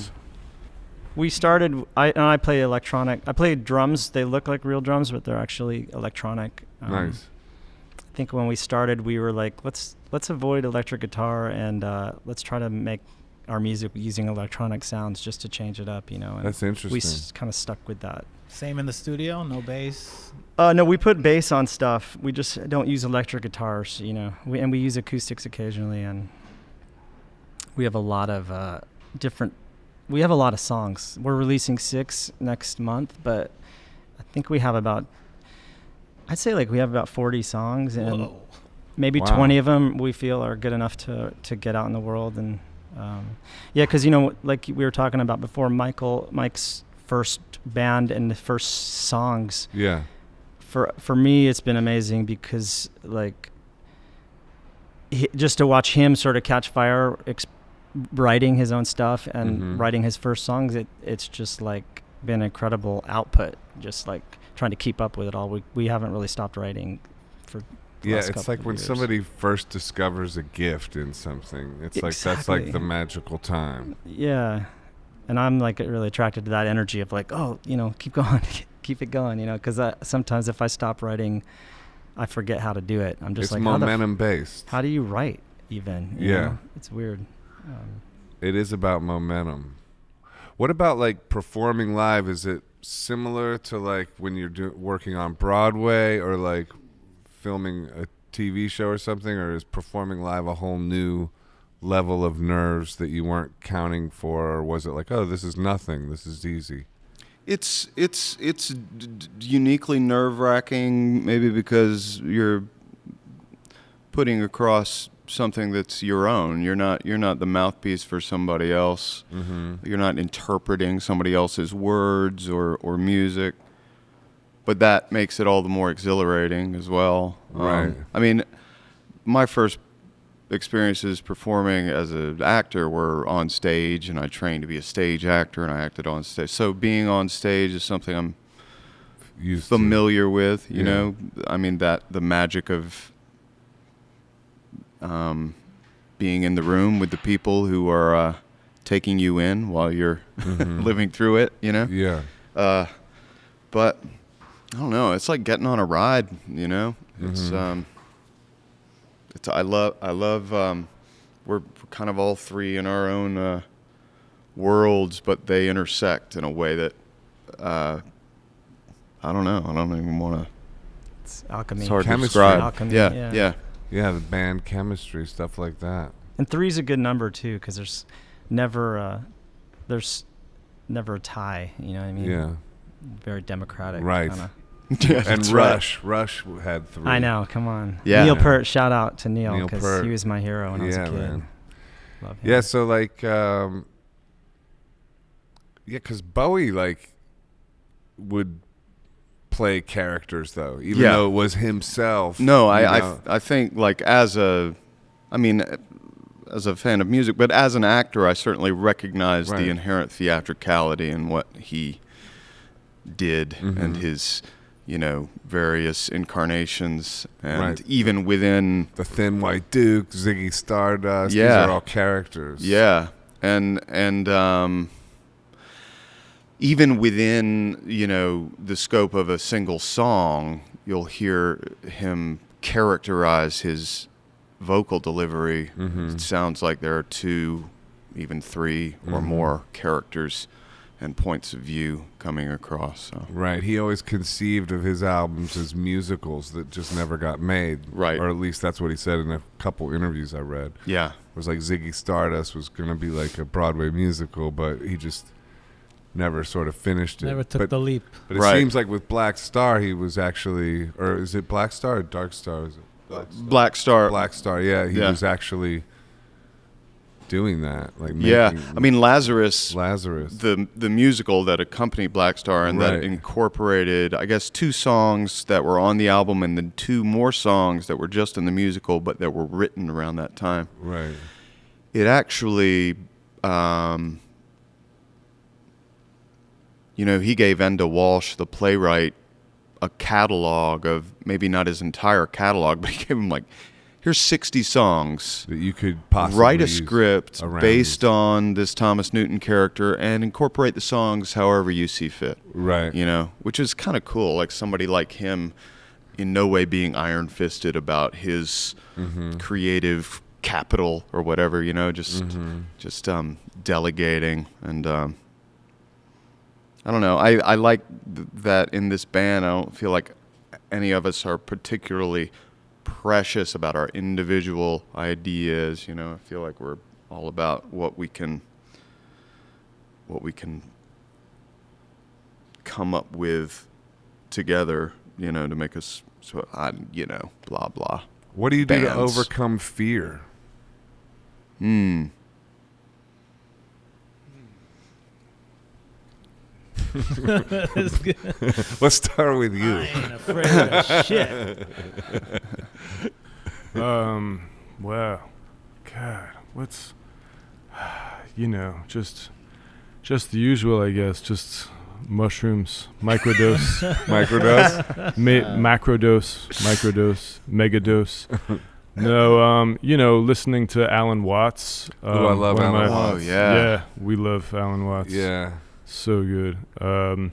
We started. I play electronic. I play drums. They look like real drums, but they're actually electronic. Nice. I think when we started, we were like, let's avoid electric guitar and let's try to make our music using electronic sounds just to change it up, And That's interesting. we kind of stuck with that. same in the studio, no bass. No, we put bass on stuff. We just don't use electric guitars, We use acoustics occasionally, and we have a lot of We have a lot of songs. We're releasing 6 next month, but I think we have I'd say we have about 40 songs, and Whoa. maybe Wow. 20 of them we feel are good enough to get out in the world. And because like we were talking about before, Mike's first band and the first songs. Yeah. For me, it's been amazing because just to watch him sort of catch fire, writing his own stuff and Mhm. writing his first songs, it's just been incredible output. Just trying to keep up with it all. We haven't really stopped writing for. The Yeah, last it's couple like of when years. somebody first discovers a gift in something. It's that's Exactly. the magical time. Yeah, and I'm really attracted to that energy of keep going, keep it going, because sometimes if I stop writing, I forget how to do it. I'm just It's momentum based. how do you write even? You Yeah. know? It's weird. It is about momentum. What about performing live? Is it similar to when you're working on Broadway or filming a TV show or something, or is performing live a whole new level of nerves that you weren't counting for, or was it oh, this is nothing, this is easy? It's uniquely nerve-wracking, maybe because you're putting across something that's your own. You're not the mouthpiece for somebody else. Mm-hmm. You're not interpreting somebody else's words or music. But that makes it all the more exhilarating as well. Right. I mean, my first experiences performing as an actor were on stage, and I trained to be a stage actor, and I acted on stage. So being on stage is something I'm Used familiar with, you Yeah. know. I mean, that the magic of being in the room with the people who are taking you in while you're Mhm. living through it, you know. to. Yeah. But I don't know. It's like getting on a ride, you know. Mhm. I love. We're kind of all three in our own worlds, but they intersect in a way that I don't know. I don't even want to. It's alchemy. It's hard to Chemistry. describe. Alchemy, Yeah, yeah. yeah. Yeah, the band chemistry, stuff like that. And 3's a good number too, because there's never a tie. You know what I mean? Yeah. Very democratic. Right. kinda. Yeah, And that's right. Rush had 3. I know. Come on. Yeah. Neil Yeah. Peart. Shout out to Neil Neil because Peart. he was my hero when I was a Yeah, kid. man. Love him. Yeah, so because Bowie would play characters though, even Yeah. though it was himself. No, you I know. think as a fan of music, but as an actor, I certainly recognize Right. the inherent theatricality in what he did and Mhm. his, various incarnations, and Right. even within. The Thin White Duke, Ziggy Stardust. These Yeah. are all characters. Yeah, and even within the scope of a single song, you'll hear him characterize his vocal delivery. Mhm. It sounds like there are 2, even 3 or Mhm. more characters and points of view coming across. So. Right. He always conceived of his albums as musicals that just never got made. Right. Or at least that's what he said in a couple interviews I read. Yeah, It was Ziggy Stardust was going to be a Broadway musical, but he just never sort of finished it. Never took but, the leap. But it Right. seems like with Black Star, he was actually, or is it Black Star or Dark Star? Is it Black Star. Black Star, yeah. He Yeah. was actually doing that. Like Yeah, making I mean Lazarus, the the musical that accompanied Black Star and that incorporated, I guess, 2 songs that were on the album and then 2 more songs that were just in the musical but that were written around that time. Right. It actually, he gave Enda Walsh, the playwright, a catalog of, maybe not his entire catalog, but he gave him like, here's 60 songs that you could possibly write a use script based on this Thomas Newton character and incorporate the songs however you see fit. Right. Which is kind of cool. Like somebody like him, in no way being iron-fisted about his creative capital or whatever. Just delegating and. I don't know. I like that in this band. I don't feel like any of us are particularly precious about our individual ideas. I feel like we're all about what we can come up with together, to make us blah blah. What do you do Bands. to overcome fear? Let's start with you. I ain't afraid of shit. Wow. God, what's, just the usual, I guess. Just mushrooms, microdose, macrodose, megadose. No, listening to Alan Watts. I love Alan Watts. Oh, yeah. We love Alan Watts. Yeah. So good.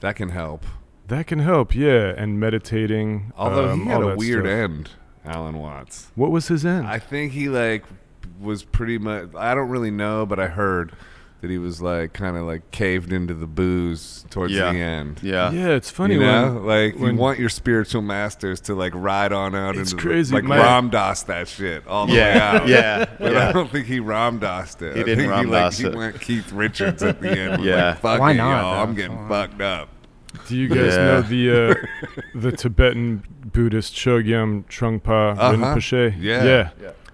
That can help. That can help, yeah. And meditating. Although he had all a that weird stuff. end, Alan Watts. What was his end? I think he was pretty much, I don't really know, but I heard that he was kind of caved into the booze towards the end. Yeah. Yeah, it's funny you when want your spiritual masters to ride on out it's into crazy. Ram Dass that shit all the way out. Yeah. But I don't think he Ram Dassed it. He I didn't think Ram Dass he it. went Keith Richards at the end. Yeah. Fuck Why it, not, y'all. though? I'm getting fucked up. Do you guys know the Tibetan Buddhist Chogyam Trungpa Rinpoche? Yeah.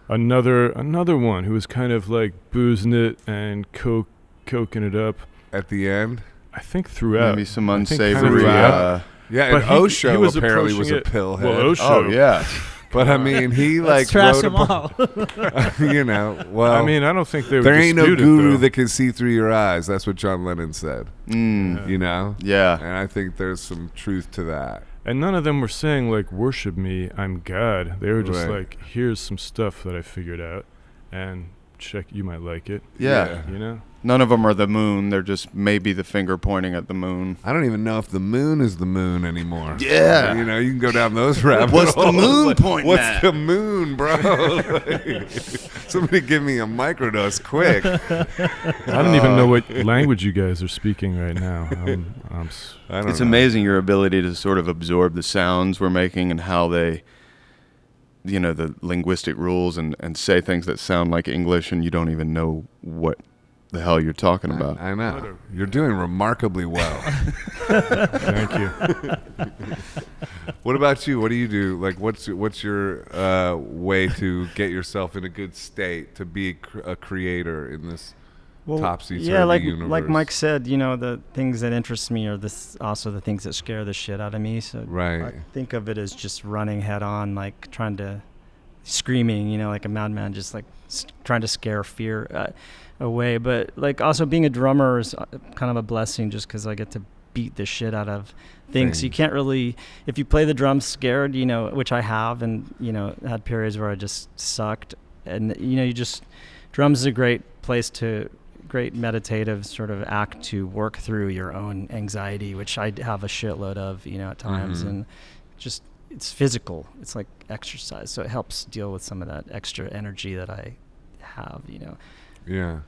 Another one who was kind of boozing it and coking it up At the end? I think throughout. Maybe some I think unsavory. throughout. Yeah, But and he Osho was apparently was a approaching it- pillhead. Well, Osho. Oh yeah. But I mean, he Let's trash wrote them all. well, I mean, I don't think they would there ain't no dispute it, guru though. that can see through your eyes. That's what John Lennon said. Yeah. And I think there's some truth to that. And none of them were saying worship me, I'm God. They were just Right. here's some stuff that I figured out, and check, you might like it. Yeah. None of them are the moon. They're just maybe the finger pointing at the moon. I don't even know if the moon is the moon anymore. Yeah. You can go down those rabbit What's the holes. moon pointing What's at? the moon, bro? Somebody give me a microdose quick. I don't even know what language you guys are speaking right now. I don't It's know. amazing your ability to sort of absorb the sounds we're making and how they, the linguistic rules and say things that sound like English and you don't even know what the hell you're talking about. I know. You're doing remarkably well. Thank you. What about you? What do you do? What's your way to get yourself in a good state to be a creator in this topsy-turvy universe? Like Mike said, the things that interest me are also the things that scare the shit out of me. So Right. I think of it as just running head on, trying to screaming, like a madman, just trying to scare fear away. But also being a drummer is kind of a blessing, just because I get to beat the shit out of things. You can't really, if you play the drums scared, which I have, and had periods where I just sucked, and drums is a great great meditative sort of act to work through your own anxiety, which I have a shitload of, at times, and just it's physical. It's like exercise, so it helps deal with some of that extra energy that I have. Yeah.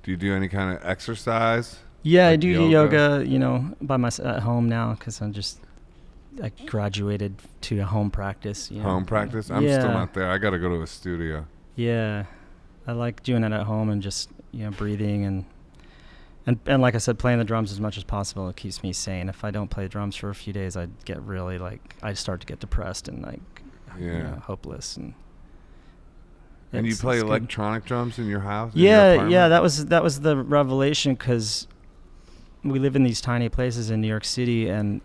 Do you do any kind of exercise? Yeah, I Like do yoga? yoga, by myself at home now, because I graduated to a home practice. Home practice? I'm still not there. I got to go to a studio. Yeah, I like doing it at home and just breathing and like I said, playing the drums as much as possible. It keeps me sane. If I don't play drums for a few days, I get really, I start to get depressed and hopeless. And And you It's- play it's good. electronic drums in your house? in your apartment? Yeah. That was the revelation, because we live in these tiny places in New York City, and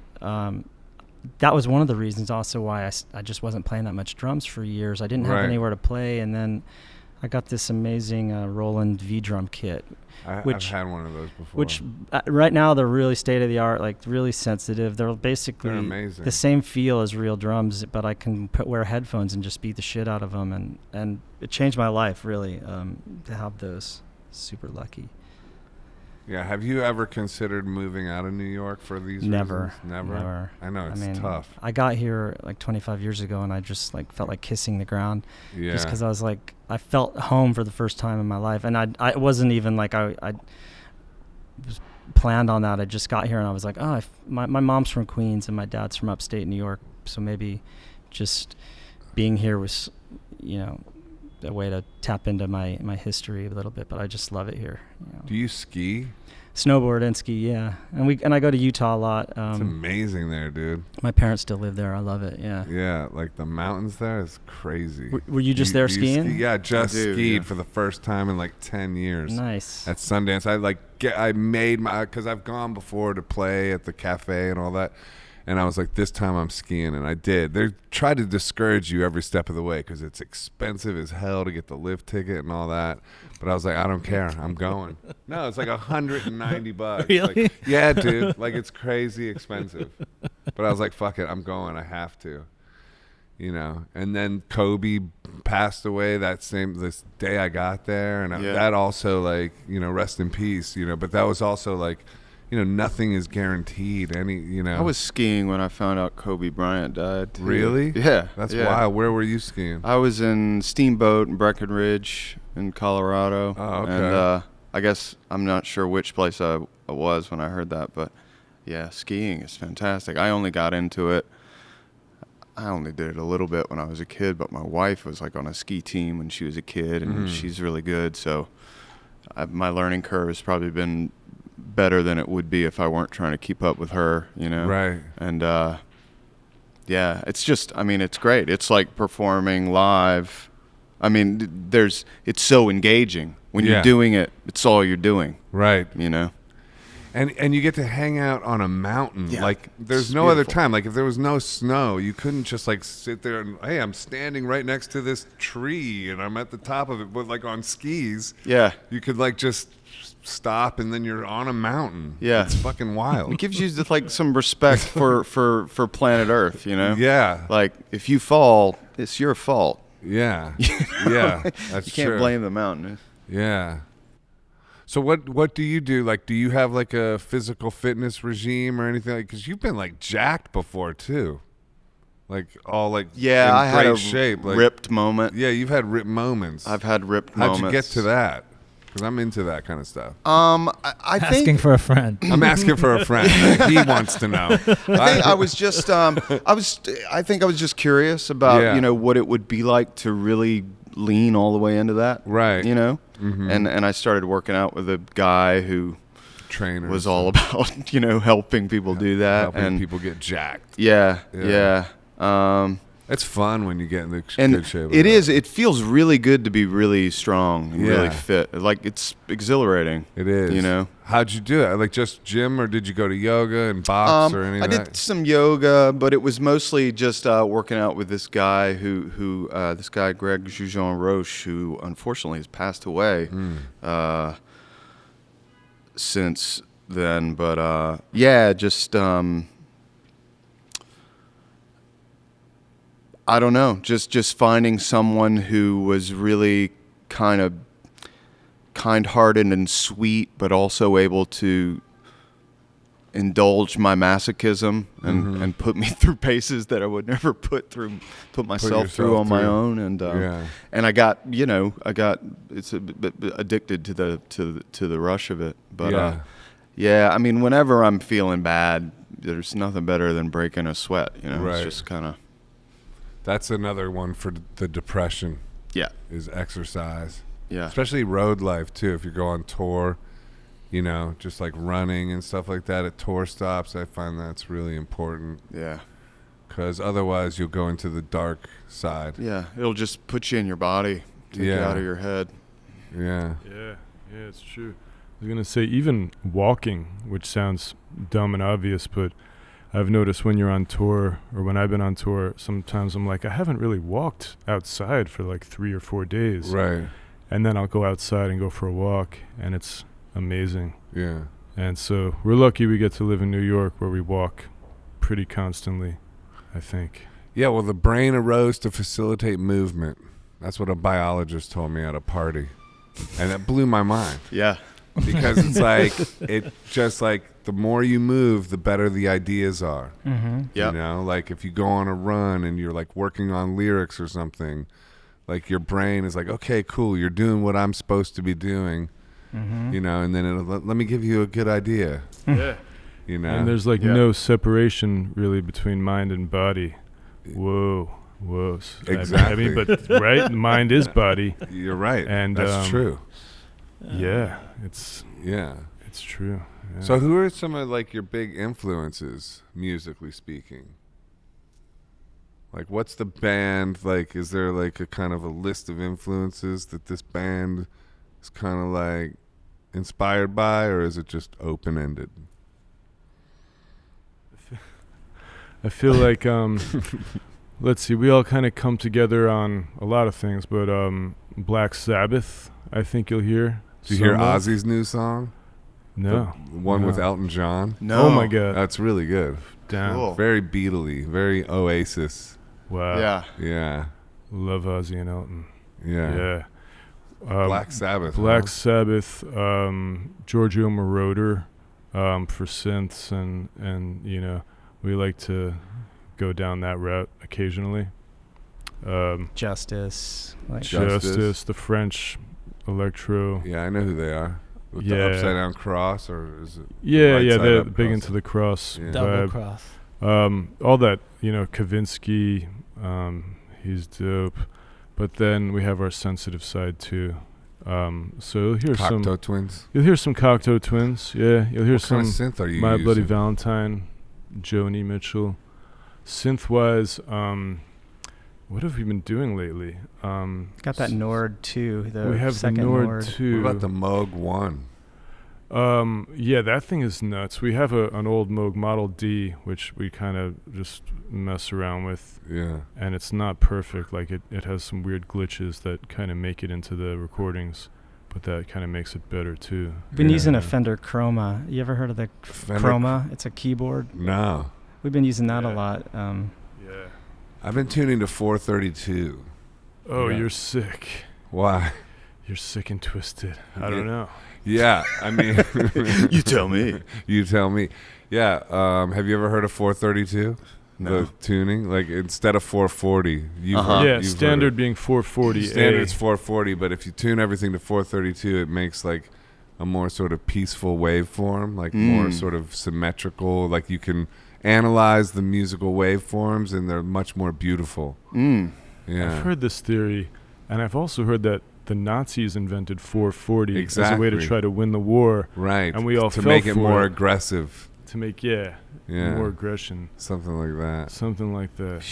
that was one of the reasons also why I just wasn't playing that much drums for years. I didn't have Right. anywhere to play, and then I got this amazing Roland V drum kit, I've which- had one of those before. which right now they're really state of the art, like really sensitive. They're basically They're amazing. the same feel as real drums, but I can wear headphones and just beat the shit out of them, and it changed my life really to have those. Super lucky. Yeah, have you ever considered moving out of New York for these Never. reasons? Never? I know, it's tough. I got here like 25 years ago, and I just like felt like kissing the ground, Yeah. just because I was like, I felt home for the first time in my life, and I wasn't even like I was planned on that. I just got here, and I was like, oh, my mom's from Queens, and my dad's from upstate New York, so maybe just being here was, a way to tap into my history a little bit. But I just love it here. Do you ski? Snowboard and ski, yeah. And I go to Utah a lot. It's amazing there, dude. My parents still live there. I love it. Yeah. Yeah, like the mountains there is crazy. Were you just there Do you skiing? ski? Yeah, just I do, skied yeah. for the first time in like 10 years. Nice. At Sundance. I made because I've gone before to play at the cafe and all that. And I was like, this time I'm skiing, and I did. They try to discourage you every step of the way because it's expensive as hell to get the lift ticket and all that. But I was like, I don't care. I'm going. No, it's like $190. Really? Like, yeah, dude. Like, it's crazy expensive. But I was like, fuck it. I'm going. I have to. And then Kobe passed away this day I got there. And that also, like, rest in peace, But that was also like, nothing is guaranteed. I was skiing when I found out Kobe Bryant died. Too. Really? Yeah. That's yeah. wild. Where were you skiing? I was in Steamboat in Breckenridge in Colorado. Oh, okay. And I guess I'm not sure which place I was when I heard that, but yeah, skiing is fantastic. I only got into it. I only did it a little bit when I was a kid, but my wife was like on a ski team when she was a kid, and she's really good. So my learning curve has probably been better than it would be if I weren't trying to keep up with her, Right. And yeah, it's just, it's great. It's like performing live. It's so engaging when you're doing it. It's all you're doing, Right. And you get to hang out on a mountain. Yeah, like there's it's no other beautiful. time. Like if there was no snow, you couldn't just like sit there and, hey, I'm standing right next to this tree and I'm at the top of it. But like on skis, Yeah. you could like just stop and then you're on a mountain. Yeah. It's fucking wild. It gives you just like some respect for planet Earth, Yeah. Like if you fall, it's your fault. Yeah. Yeah. That's You can't true. blame the mountain. Yeah. So what do you do? Like, do you have like a physical fitness regime or anything? Like, because you've been like jacked before too, like all like Yeah, in I had great a shape. Like, ripped moment. Yeah, you've had ripped moments. I've had ripped How'd moments. you get to that? Because I'm into that kind of stuff. I Asking think for a friend. I'm asking for a friend. Like, he wants to know. I think I was just I think I was just curious about Yeah. what it would be like to really lean all the way into that. Right. Mm-hmm. And I started working out with a guy who Trainers was all about helping people do that, helping and people get jacked. yeah. It's fun when you get in the And good shape. it is. It feels really good to be really strong and Yeah. really fit. Like it's exhilarating. It is. How'd you do it? Like just gym, or did you go to yoga and box or anything? I did some yoga, but it was mostly just working out with this guy who this guy Greg Jujon Roche, who unfortunately has passed away since then. But yeah, just I don't know, just finding someone who was really kind of kind-hearted and sweet, but also able to indulge my masochism and put me through paces that I would never put myself through on my own. And and I got it's a bit addicted to the rush of it. But yeah, I mean, whenever I'm feeling bad, there's nothing better than breaking a sweat. Right. It's just kind of. That's another one for the depression. Yeah. Is exercise. Yeah. Especially road life too. If you go on tour, just like running and stuff like that at tour stops, I find that's really important. Yeah. Because otherwise you'll go into the dark side. Yeah. It'll just put you in your body Take you out of your head. Yeah. Yeah, it's true. I was going to say, even walking, which sounds dumb and obvious, but I've noticed when you're on tour, or when I've been on tour, sometimes I'm like, I haven't really walked outside for like 3 or 4 days. Right. And then I'll go outside and go for a walk, and it's amazing. Yeah. And so we're lucky we get to live in New York, where we walk pretty constantly, I think. Yeah, well, the brain arose to facilitate movement. That's what a biologist told me at a party. And it blew my mind. Yeah. Because it's like, it just like, the more you move, the better the ideas are. Mm-hmm. Yep. You know, like if you go on a run and you're like working on lyrics or something, like your brain is like, okay, cool, you're doing what I'm supposed to be doing, Mm-hmm. you know, and then it'll let me give you a good idea, Yeah. you know. And there's like no separation really between mind and body. Whoa. Exactly. I mean, but right, mind is body. You're right. And that's true. Yeah, it's true. Yeah. So who are some of like your big influences, musically speaking? Like what's the band, like is there like a kind of a list of influences that this band is kind of like inspired by, or is it just open-ended? I feel like let's see, we all kind of come together on a lot of things, but Black Sabbath, I think you'll hear. Did you hear some of. Ozzy's new song? No. The one with Elton John? No. Oh my God. That's really good. Damn. Cool. Very Beatle-y, very Oasis. Wow. Yeah. Yeah. Love Ozzy and Elton. Yeah. Yeah. Black Sabbath. Black huh? Sabbath, Giorgio Moroder for synths, and you know, we like to go down that route occasionally. Justice. Like Justice. The French electro. Yeah, I know who they are. With the Yeah. upside down cross, or is it? Yeah, right side they're up big cross? into the cross Yeah. Double vibe. cross. All that, you know, Kavinsky, he's dope. But then we have our sensitive side too. So you'll hear Cocteau Twins. You'll hear some Cocteau Twins. Yeah, you'll hear What some kind of synth are you My using? Bloody Valentine, Joni Mitchell. Synth-wise, what have we been doing lately? got that Nord 2. The we have the second Nord 2. What about the Moog 1? Yeah, that thing is nuts. We have an old Moog Model D, which we kind of just mess around with, Yeah. and it's not perfect. Like it has some weird glitches that kind of make it into the recordings, but that kind of makes it better too. We've been Yeah. using a Fender Chroma. You ever heard of the Fender Chroma? It's a keyboard. No. We've been using that a Yeah. lot. Yeah. I've been tuning to 432. Oh, Yeah. You're sick. Why? You're sick and twisted. I Yeah. don't know. Yeah, I mean... You tell me. You tell me. Yeah, have you ever heard of 432? No. The tuning? Like, instead of 440. You've Uh-huh. heard- Yeah, you've heard standard it. being 440. Standard's 440, but if you tune everything to 432, it makes like a more sort of peaceful waveform, like more sort of symmetrical. Like you can analyze the musical waveforms, and they're much more beautiful. Mm. Yeah, I've heard this theory, and I've also heard that the Nazis invented 440 as a way to Exactly. try to win the war, right. and we all to fell make it for more it. aggressive. To make Yeah, more aggression, something like that. something like that.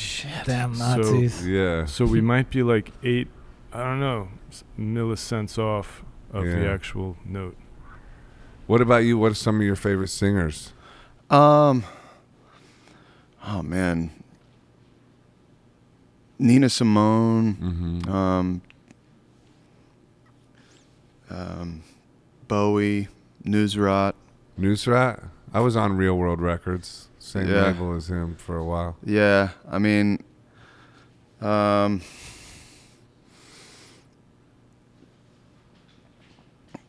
Damn So- Nazis. Yeah, So we might be like 8, I don't know, millicents off of the Yeah. actual note. What about you? What are some of your favorite singers? Oh man. Nina Simone. Mm-hmm. Bowie. Newsrat. Newsrat. I was on Real World Records, same Yeah. label as him for a while. Yeah, I mean,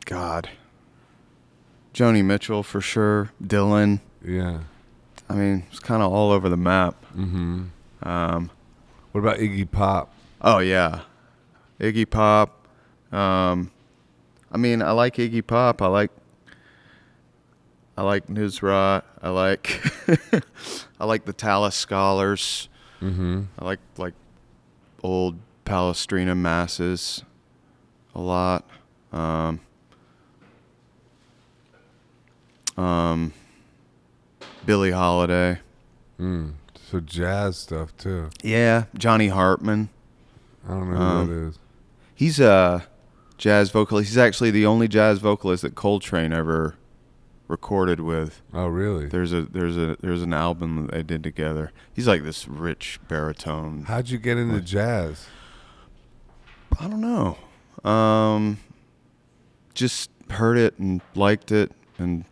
God. Joni Mitchell for sure. Dylan. Yeah. I mean, it's kind of all over the map. Mm-hmm. Um, What about Iggy Pop? oh yeah, Iggy Pop. I mean, I like Iggy Pop. I like Newsrat. I like I like the Tallis Scholars. Mm-hmm. I like old Palestrina masses a lot. Billie Holiday. So jazz stuff too. Yeah, Johnny Hartman. I don't know who that is. He's a jazz vocalist. He's actually the only jazz vocalist that Coltrane ever recorded with. Oh, really? There's an album that they did together. He's like this rich baritone. How'd you get into jazz? I don't know. Just heard it and liked it, and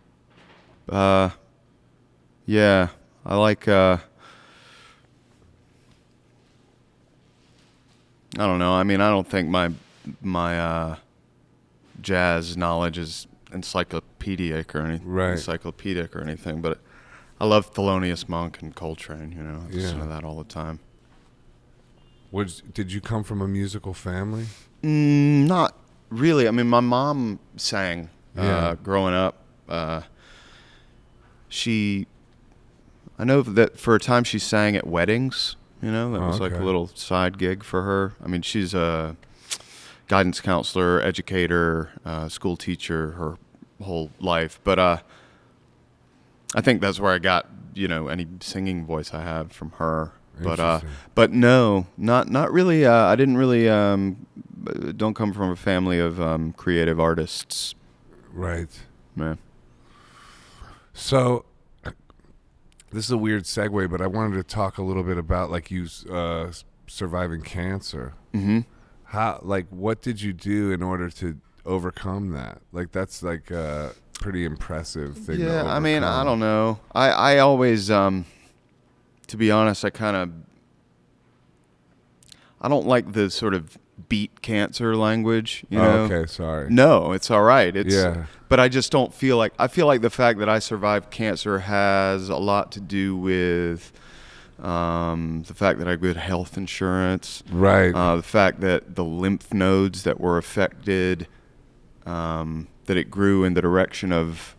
yeah, I like. I don't know. I mean, I don't think my jazz knowledge is encyclopedic or anything, but I love Thelonious Monk and Coltrane. You know, I listen to that all the time. Did you come from a musical family? Not really. I mean, my mom sang growing up. I know that for a time she sang at weddings. You know, that was like a little side gig for her. I mean, she's a guidance counselor, educator, school teacher her whole life. But I think that's where I got, any singing voice I have from her. But no, not really. I didn't really don't come from a family of creative artists. Right. Man. So this is a weird segue, but I wanted to talk a little bit about like you surviving cancer. Mm-hmm. What did you do in order to overcome that? Like that's like a pretty impressive thing. Yeah, to overcome. I mean, I don't know. I always, to be honest, I don't like the sort of beat cancer language, you know? Okay, sorry. No, it's all right. Yeah. But I just don't feel like, I feel like the fact that I survived cancer has a lot to do with the fact that I had health insurance. Right. The fact that the lymph nodes that were affected, that it grew in the direction of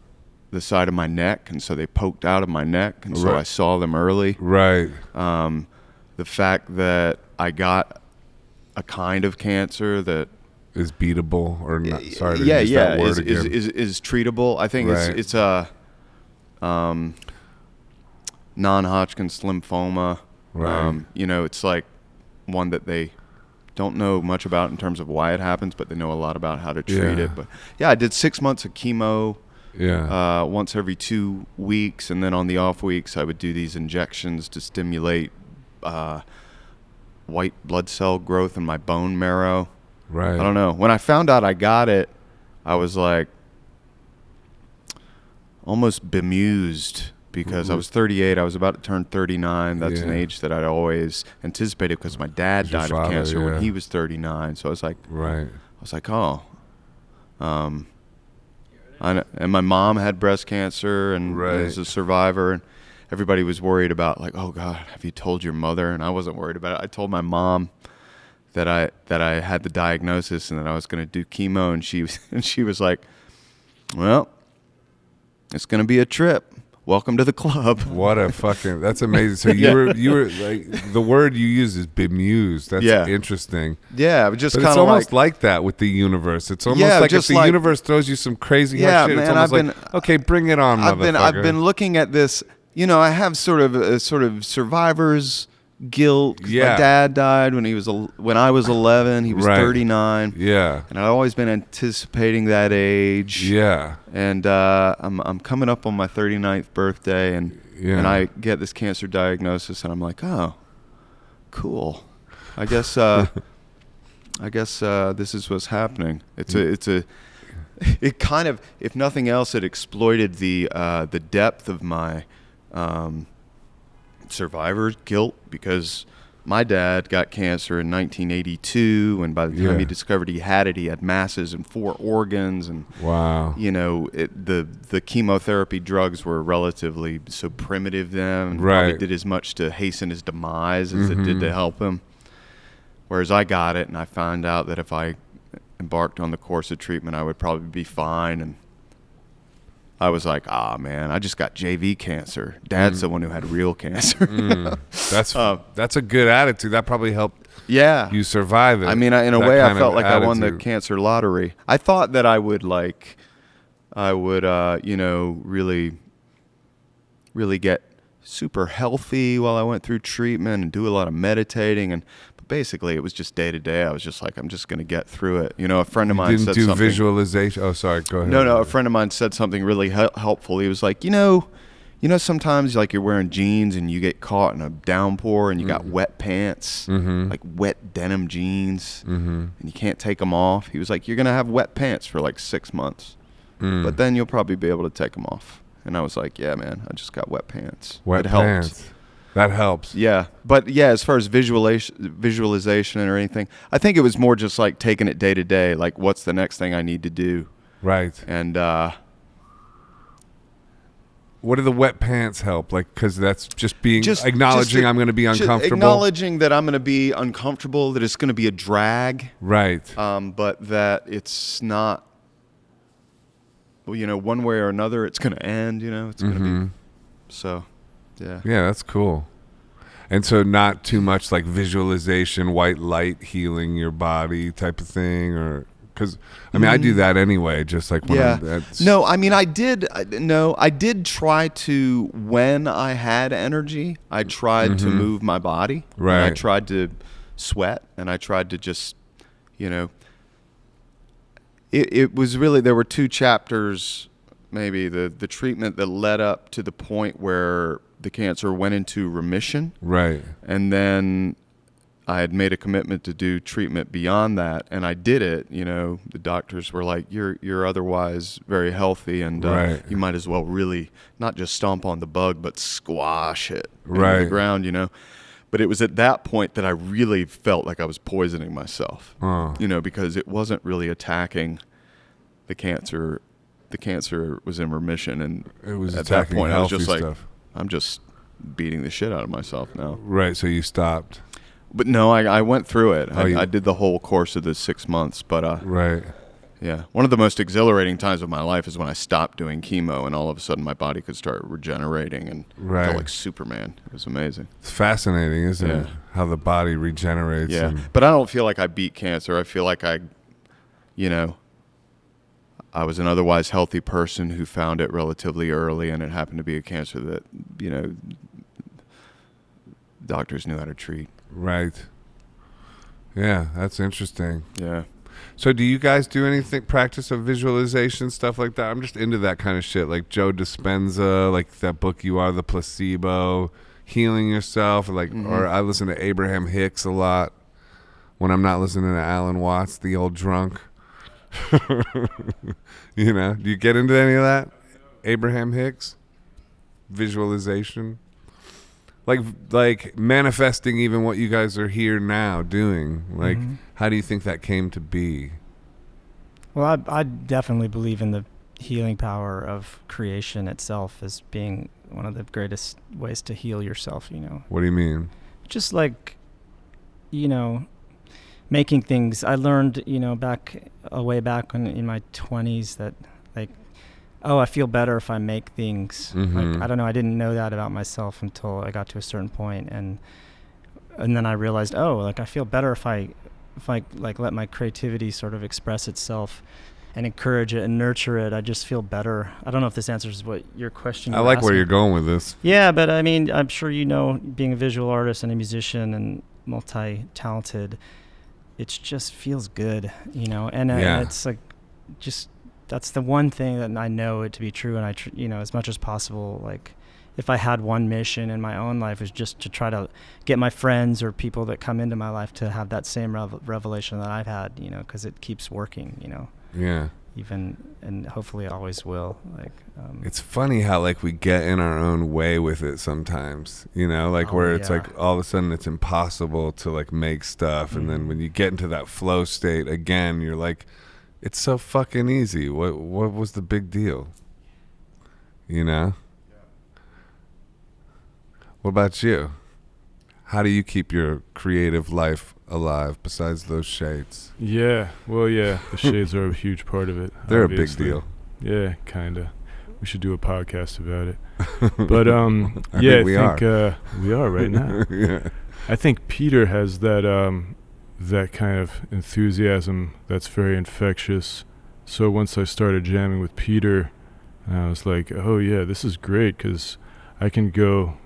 the side of my neck, and so they poked out of my neck, and so I saw them early. Right. The fact that I got a kind of cancer that is beatable or not. Sorry to use that word again. Is treatable. I think it's a non-Hodgkin's lymphoma. Right. It's like one that they don't know much about in terms of why it happens, but they know a lot about how to treat it. But yeah, I did 6 months of chemo. Yeah. Once every 2 weeks, and then on the off weeks, I would do these injections to stimulate white blood cell growth in my bone marrow. Right. I don't know. When I found out I got it, I was like almost bemused because I was 38. I was about to turn 39. That's an age that I'd always anticipated because my dad died of cancer when he was 39. So I was like, and my mom had breast cancer and was a survivor, and everybody was worried about like, oh God, have you told your mother? And I wasn't worried about it. I told my mom that I had the diagnosis and that I was going to do chemo, and she was like, well, it's going to be a trip. Welcome to the club. What a fucking, that's amazing. So you were like, the word you use is bemused. That's interesting. Yeah, just kind of of almost like that with the universe. It's almost like if the universe throws you some crazy shit, it's almost like, okay, bring it on, motherfucker. I've been looking at this, I have sort of survivor's guilt. My dad died when I was 11. He was 39. Yeah. And I've always been anticipating that age. Yeah. And I'm coming up on my 39th birthday, and I get this cancer diagnosis, and I'm like, oh, cool. I guess this is what's happening. It kind of, if nothing else, it exploited the depth of my survivor's guilt, because my dad got cancer in 1982, and by the time he discovered he had it, he had masses in 4 organs, and the chemotherapy drugs were relatively so primitive then, and probably did as much to hasten his demise as it did to help him. Whereas I got it, and I found out that if I embarked on the course of treatment, I would probably be fine, and I was like, man, I just got JV cancer. Dad's the one who had real cancer. That's a good attitude. That probably helped you survive it. I mean, in a way, I felt like I won the cancer lottery. I thought that I would really get super healthy while I went through treatment and do a lot of meditating. But basically it was just day to day. I was just like, I'm just going to get through it. You know, a friend of mine Didn't said do something. visualization. Oh, sorry. Go ahead. No, a friend of mine said something really helpful. He was like, you know, sometimes like you're wearing jeans and you get caught in a downpour and you got wet pants, like wet denim jeans, and you can't take them off. He was like, you're going to have wet pants for like 6 months, but then you'll probably be able to take them off. And I was like, yeah, man, I just got wet pants. Wet it helped. pants. That helps. Yeah. But yeah, as far as visualization or anything, I think it was more just like taking it day to day. Like, what's the next thing I need to do? Right. And, what do the wet pants help? Like, because that's just acknowledging I'm going to be uncomfortable. Acknowledging that I'm going to be uncomfortable, that it's going to be a drag. Right. But that it's not, well, you know, one way or another, it's going to end, you know, it's going to be, so, yeah. Yeah, that's cool. And so not too much like visualization, white light healing your body type of thing, or... Because, I mean, I do that anyway, just like when No, I mean, I did try to, when I had energy, I tried to move my body. Right. And I tried to sweat, and I tried to just, you know, it was really, there were 2 chapters, maybe, the treatment that led up to the point where the cancer went into remission. Right. And then I had made a commitment to do treatment beyond that, and I did it. You know, the doctors were like, "You're otherwise very healthy, and you might as well really not just stomp on the bug, but squash it into the ground." You know, but it was at that point that I really felt like I was poisoning myself. You know, because it wasn't really attacking the cancer. The cancer was in remission, and it was at that point I was just like, stuff. I'm just beating the shit out of myself now. Right. So you stopped. But no, I went through it. I did the whole course of the 6 months. But right. Yeah. One of the most exhilarating times of my life is when I stopped doing chemo and all of a sudden my body could start regenerating and I felt like Superman. It was amazing. It's fascinating, isn't it? How the body regenerates. Yeah. But I don't feel like I beat cancer. I feel like I was an otherwise healthy person who found it relatively early, and it happened to be a cancer that, you know, doctors knew how to treat. Right. Yeah, that's interesting. Yeah. So do you guys do anything, practice of visualization, stuff like that? I'm just into that kind of shit, like Joe Dispenza, like that book You Are the Placebo, healing yourself, like, or I listen to Abraham Hicks a lot when I'm not listening to Alan Watts, the old drunk. You know, do you get into any of that? Abraham Hicks? Visualization? Like manifesting even what you guys are here now doing. Like, how do you think that came to be? Well, I definitely believe in the healing power of creation itself as being one of the greatest ways to heal yourself, you know. What do you mean? Just like, you know, making things. I learned, you know, way back in my 20s that, like, oh, I feel better if I make things. Like, I don't know. I didn't know that about myself until I got to a certain point, and then I realized, oh, like I feel better if I like let my creativity sort of express itself and encourage it and nurture it. I just feel better. I don't know if this answers what your question. I like where you're going with this. Yeah, but I mean, I'm sure you know, being a visual artist and a musician and multi-talented, it just feels good, you know, and it's like just. That's the one thing that I know it to be true, and you know, as much as possible, like, if I had one mission in my own life, is just to try to get my friends or people that come into my life to have that same revelation that I've had, you know, because it keeps working, you know. Yeah. Even, and hopefully it always will. Like, it's funny how like we get in our own way with it sometimes, you know, like where it's like all of a sudden it's impossible to like make stuff, and then when you get into that flow state again, you're like, it's so fucking easy. What was the big deal? You know? What about you? How do you keep your creative life alive besides those shades? Yeah. Well, yeah. The shades are a huge part of it. They're obviously. a big deal. Yeah, kind of. We should do a podcast about it. But I think we are right now. Yeah. I think Peter has that kind of enthusiasm that's very infectious. So once I started jamming with Peter, I was like, oh yeah, this is great, because I can go,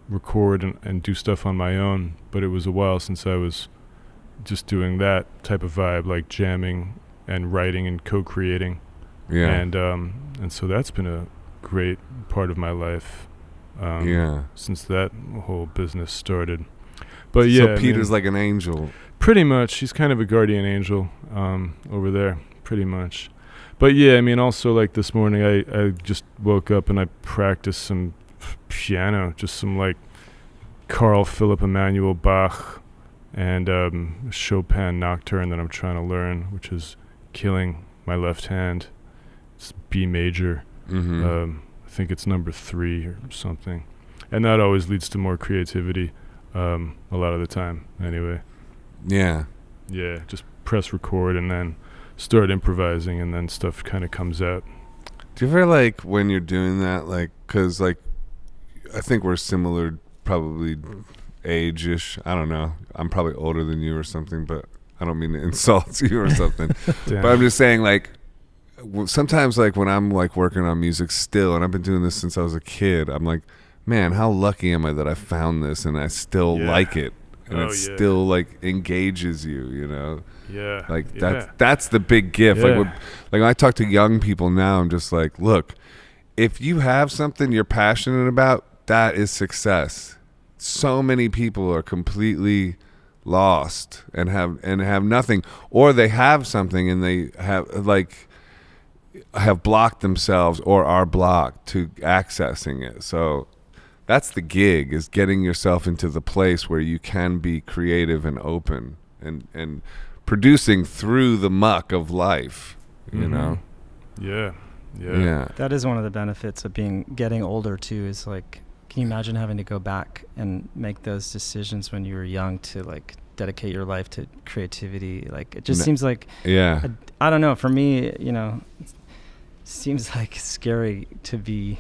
record and do stuff on my own. But it was a while since I was just doing that type of vibe, like jamming and writing and co-creating. Yeah. And so that's been a great part of my life. Since that whole business started. But so Peter's like an angel. Pretty much. He's kind of a guardian angel over there, pretty much. But yeah, I mean, also like this morning, I just woke up and I practiced some piano, just some like Carl Philipp Emanuel Bach and Chopin Nocturne that I'm trying to learn, which is killing my left hand. It's B major. I think it's number 3 or something. And that always leads to more creativity a lot of the time anyway. Yeah. Yeah, just press record and then start improvising and then stuff kind of comes out. Do you ever like when you're doing that, like, because like I think we're similar, probably age-ish. I don't know. I'm probably older than you or something, but I don't mean to insult you or something. But I'm just saying, like, sometimes like when I'm like working on music still, and I've been doing this since I was a kid, I'm like, man, how lucky am I that I found this and I still like it, and still like engages you, Yeah. Like that's the big gift. Yeah. Like when I talk to young people now, I'm just like, look, if you have something you're passionate about, that is success. So many people are completely lost and have nothing, or they have something and they have blocked themselves or are blocked to accessing it. So that's the gig, is getting yourself into the place where you can be creative and open and producing through the muck of life, Yeah. That is one of the benefits of getting older too, is like, can you imagine having to go back and make those decisions when you were young to like dedicate your life to creativity? Like, it just seems like, I don't know, for me, it seems like scary to be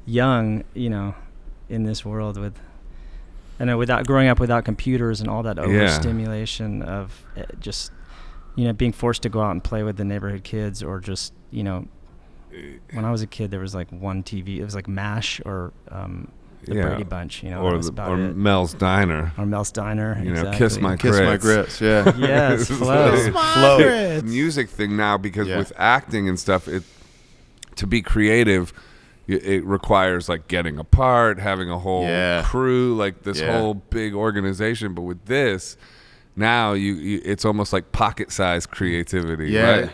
young, in this world without growing up without computers and all that overstimulation of just, being forced to go out and play with the neighborhood kids, or just, when I was a kid, there was like one TV. It was like MASH or the Brady Bunch, or Mel's Diner. Or Mel's Diner, exactly. Kiss my grits, yeah. Yes, flow. Music thing now, because with acting and stuff, to be creative, it requires like getting a part, having a whole crew, like this whole big organization. But with this, now you it's almost like pocket-sized creativity. Right?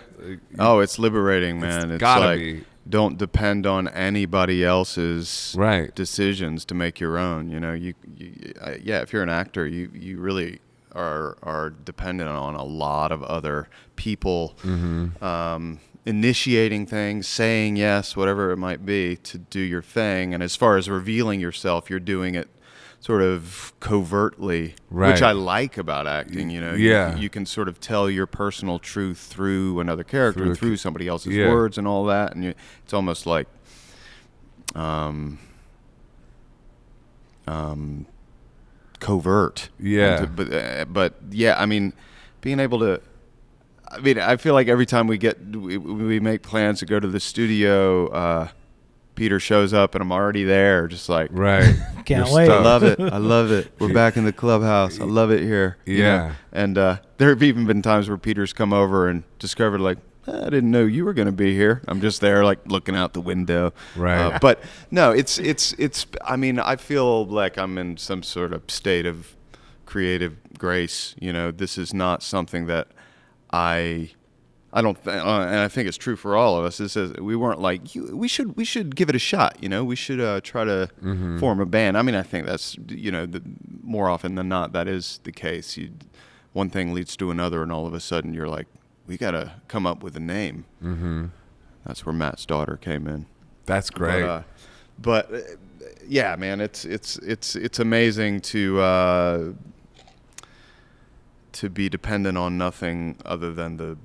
It's liberating, man. It's gotta like, be. Don't depend on anybody else's decisions to make your own. If you're an actor, you really are dependent on a lot of other people initiating things, saying yes, whatever it might be, to do your thing. And as far as revealing yourself, you're doing it sort of covertly, which I like about acting. You can sort of tell your personal truth through another character, through somebody else's words and all that, and it's almost like covert. But I mean, being able to, I feel like every time we make plans to go to the studio, Peter shows up and I'm already there, just like, can't wait. I love it. We're back in the clubhouse. I love it here. And there have even been times where Peter's come over and discovered, like, I didn't know you were going to be here. I'm just there, like, looking out the window. But no, it's I mean, I feel like I'm in some sort of state of creative grace. This is not something that I don't, and I think it's true for all of us. It says we weren't like, we should give it a shot. We should try to form a band. I mean, I think that's more often than not that is the case. One thing leads to another, and all of a sudden you're like, we got to come up with a name. That's where Matt's daughter came in. That's great. But yeah, man, it's amazing to be dependent on nothing other than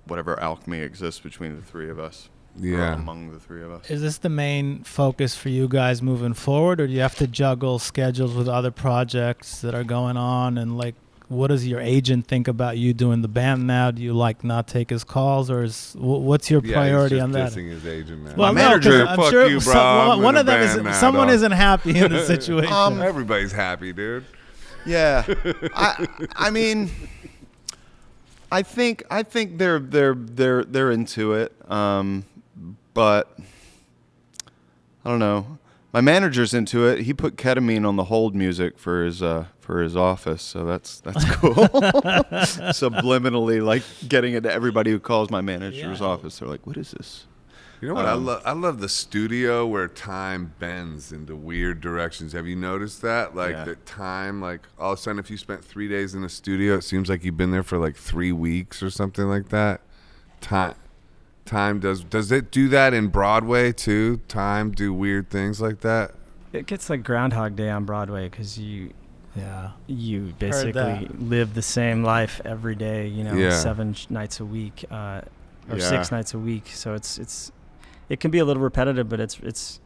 whatever alchemy exists between the three of us. Or among the three of us. Is this the main focus for you guys moving forward, or do you have to juggle schedules with other projects that are going on, and like what does your agent think about you doing the band now? Do you like not take his calls, or what's your priority on that? Dissing his agent now. Well, My no, 'cause manager, I'm fuck sure you, bro. one of them band is now, someone dog. isn't happy in the situation. Everybody's happy, dude. Yeah, I mean, I think they're into it, but I don't know. My manager's into it. He put Ketamine on the hold music for his office, so that's cool. Subliminally, like getting it to everybody who calls my manager's office. They're like, "What is this?" You know what? I love the studio where time bends into weird directions. Have you noticed that? Like the time, like all of a sudden, if you spent 3 days in a studio, it seems like you've been there for like 3 weeks or something like that. Time does it do that in Broadway too? Time do weird things like that? It gets like Groundhog Day on Broadway because you basically live the same life every day, 7 nights a week or 6 nights a week. So it can be a little repetitive, but it's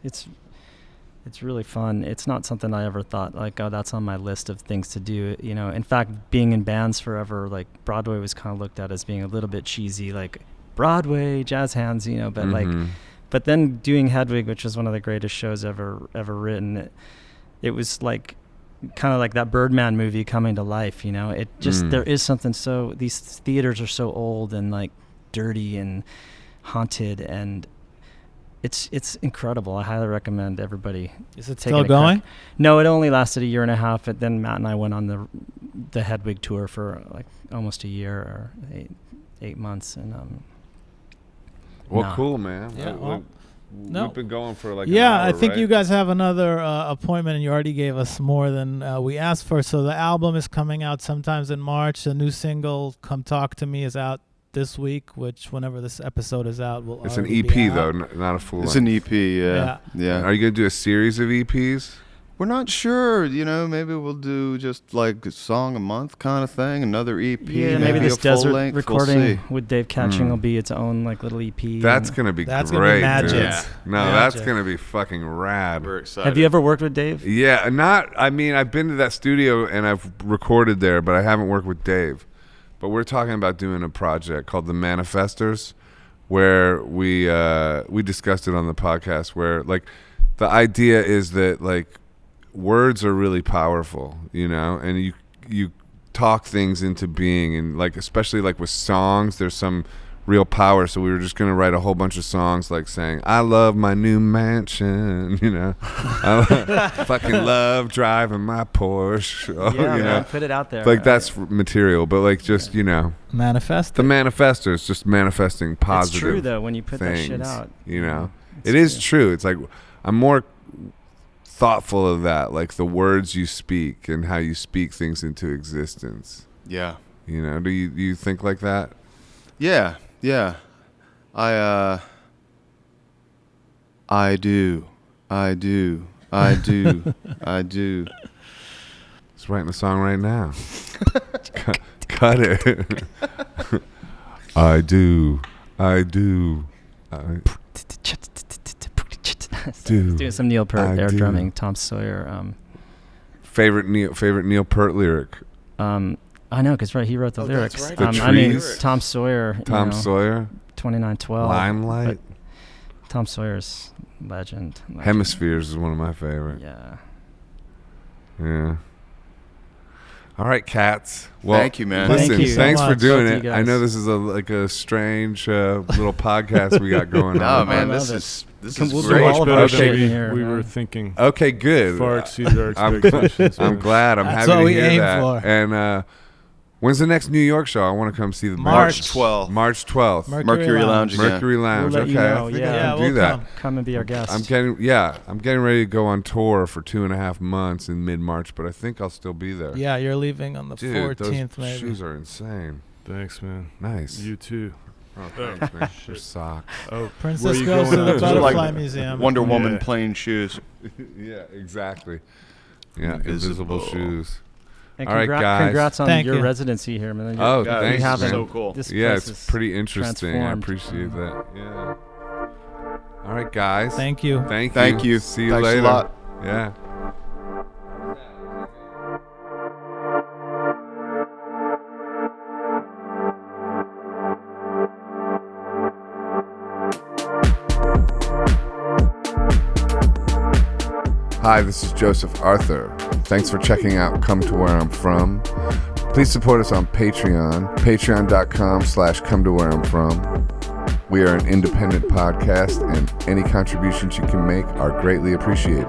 really fun. It's not something I ever thought like, oh, that's on my list of things to do. In fact, being in bands forever, like Broadway was kind of looked at as being a little bit cheesy, like Broadway, jazz hands, but but then doing Hedwig, which was one of the greatest shows ever written, it was like kind of like that Birdman movie coming to life, it just, there is something these theaters are so old and like dirty and haunted, and it's incredible. I highly recommend everybody. Is it still going? No, it only lasted a year and a half, but then Matt and I went on the Hedwig tour for like almost a year or 8 months, and cool, man. Yeah, we've been going for like an hour, I think right? you guys have another appointment, and you already gave us more than we asked for. So the album is coming out sometimes in March. The new single, "Come Talk to Me," is out this week, which whenever this episode is out, will it's an already EP be out. though, not a full. It's an EP, yeah. Are you gonna do a series of EPs? We're not sure, maybe we'll do just like a song a month kind of thing, another EP. Yeah, maybe this a full desert length. recording We'll see. with Dave Catching will be its own like little EP. That's gonna be That's great, gonna be magic. dude. Yeah. No, Magic. that's gonna be fucking rad. We're excited. Have you ever worked with Dave? Yeah, I've been to that studio and I've recorded there, but I haven't worked with Dave. But we're talking about doing a project called The Manifestors, where we discussed it on the podcast, where like the idea is that like words are really powerful, and you talk things into being, and like especially like with songs, there's some real power. So we were just gonna write a whole bunch of songs like saying, "I love my new mansion," I fucking love driving my Porsche. Man, put it out there. Like that's material, but like just Manifest. the manifestors, just manifesting positive. It's true though when you put that shit things, out. It is true. It's like I'm more thoughtful of that, like the words you speak and how you speak things into existence. Yeah. Do you think like that? Yeah. I do. Just writing a song right now. Cut it. I do. Do. Doing some Neil Peart air do. drumming. Tom Sawyer. Favorite Neil Peart lyric. I know, because he wrote the lyrics. right. The I mean, trees. Tom Sawyer. Sawyer. 2912. Limelight. Tom Sawyer's legend. Hemispheres is one of my favorite. Yeah. All right, cats. Well, thank you, man. Listen, Thank you so thanks for much. doing Thank you it. I guys. know this is a strange little podcast we got going No, on. man, I this love is We'll So do great. all of much our better shit than in here, we man. were thinking. Okay, good. Far exceeded our I'm expectations. I'm glad. I'm That's happy what to we hear aim that. for. And when's the next New York show? I want to come see the March band. 12th. March 12th. Mercury Lounge again. Mercury Lounge. We'll let Okay, you know, I think yeah. I can we'll do that. Come and be our guest. I'm getting ready to go on tour for 2.5 months in mid-March, but I think I'll still be there. Yeah, you're leaving on the Dude, 14th, those maybe. shoes are insane. Thanks, man. Nice. You too. Oh, thanks, man. Your socks. Oh, where Princess you goes to going the on? Butterfly Like Museum. Wonder Woman Yeah. plain shoes. Yeah, exactly. Yeah, Invisible. invisible shoes. And All right, guys. Congrats on Thank your you. residency here, man. Oh, Yeah, thanks, this is man. so cool. This Yeah, place it's is pretty interesting. I transformed. appreciate that. Yeah. All right, guys. Thank you. Thank you. See you Thanks later. a lot. Yeah. Hi, this is Joseph Arthur. Thanks for checking out Come to Where I'm From. Please support us on Patreon, patreon.com/come to where I'm from. We are an independent podcast, and any contributions you can make are greatly appreciated.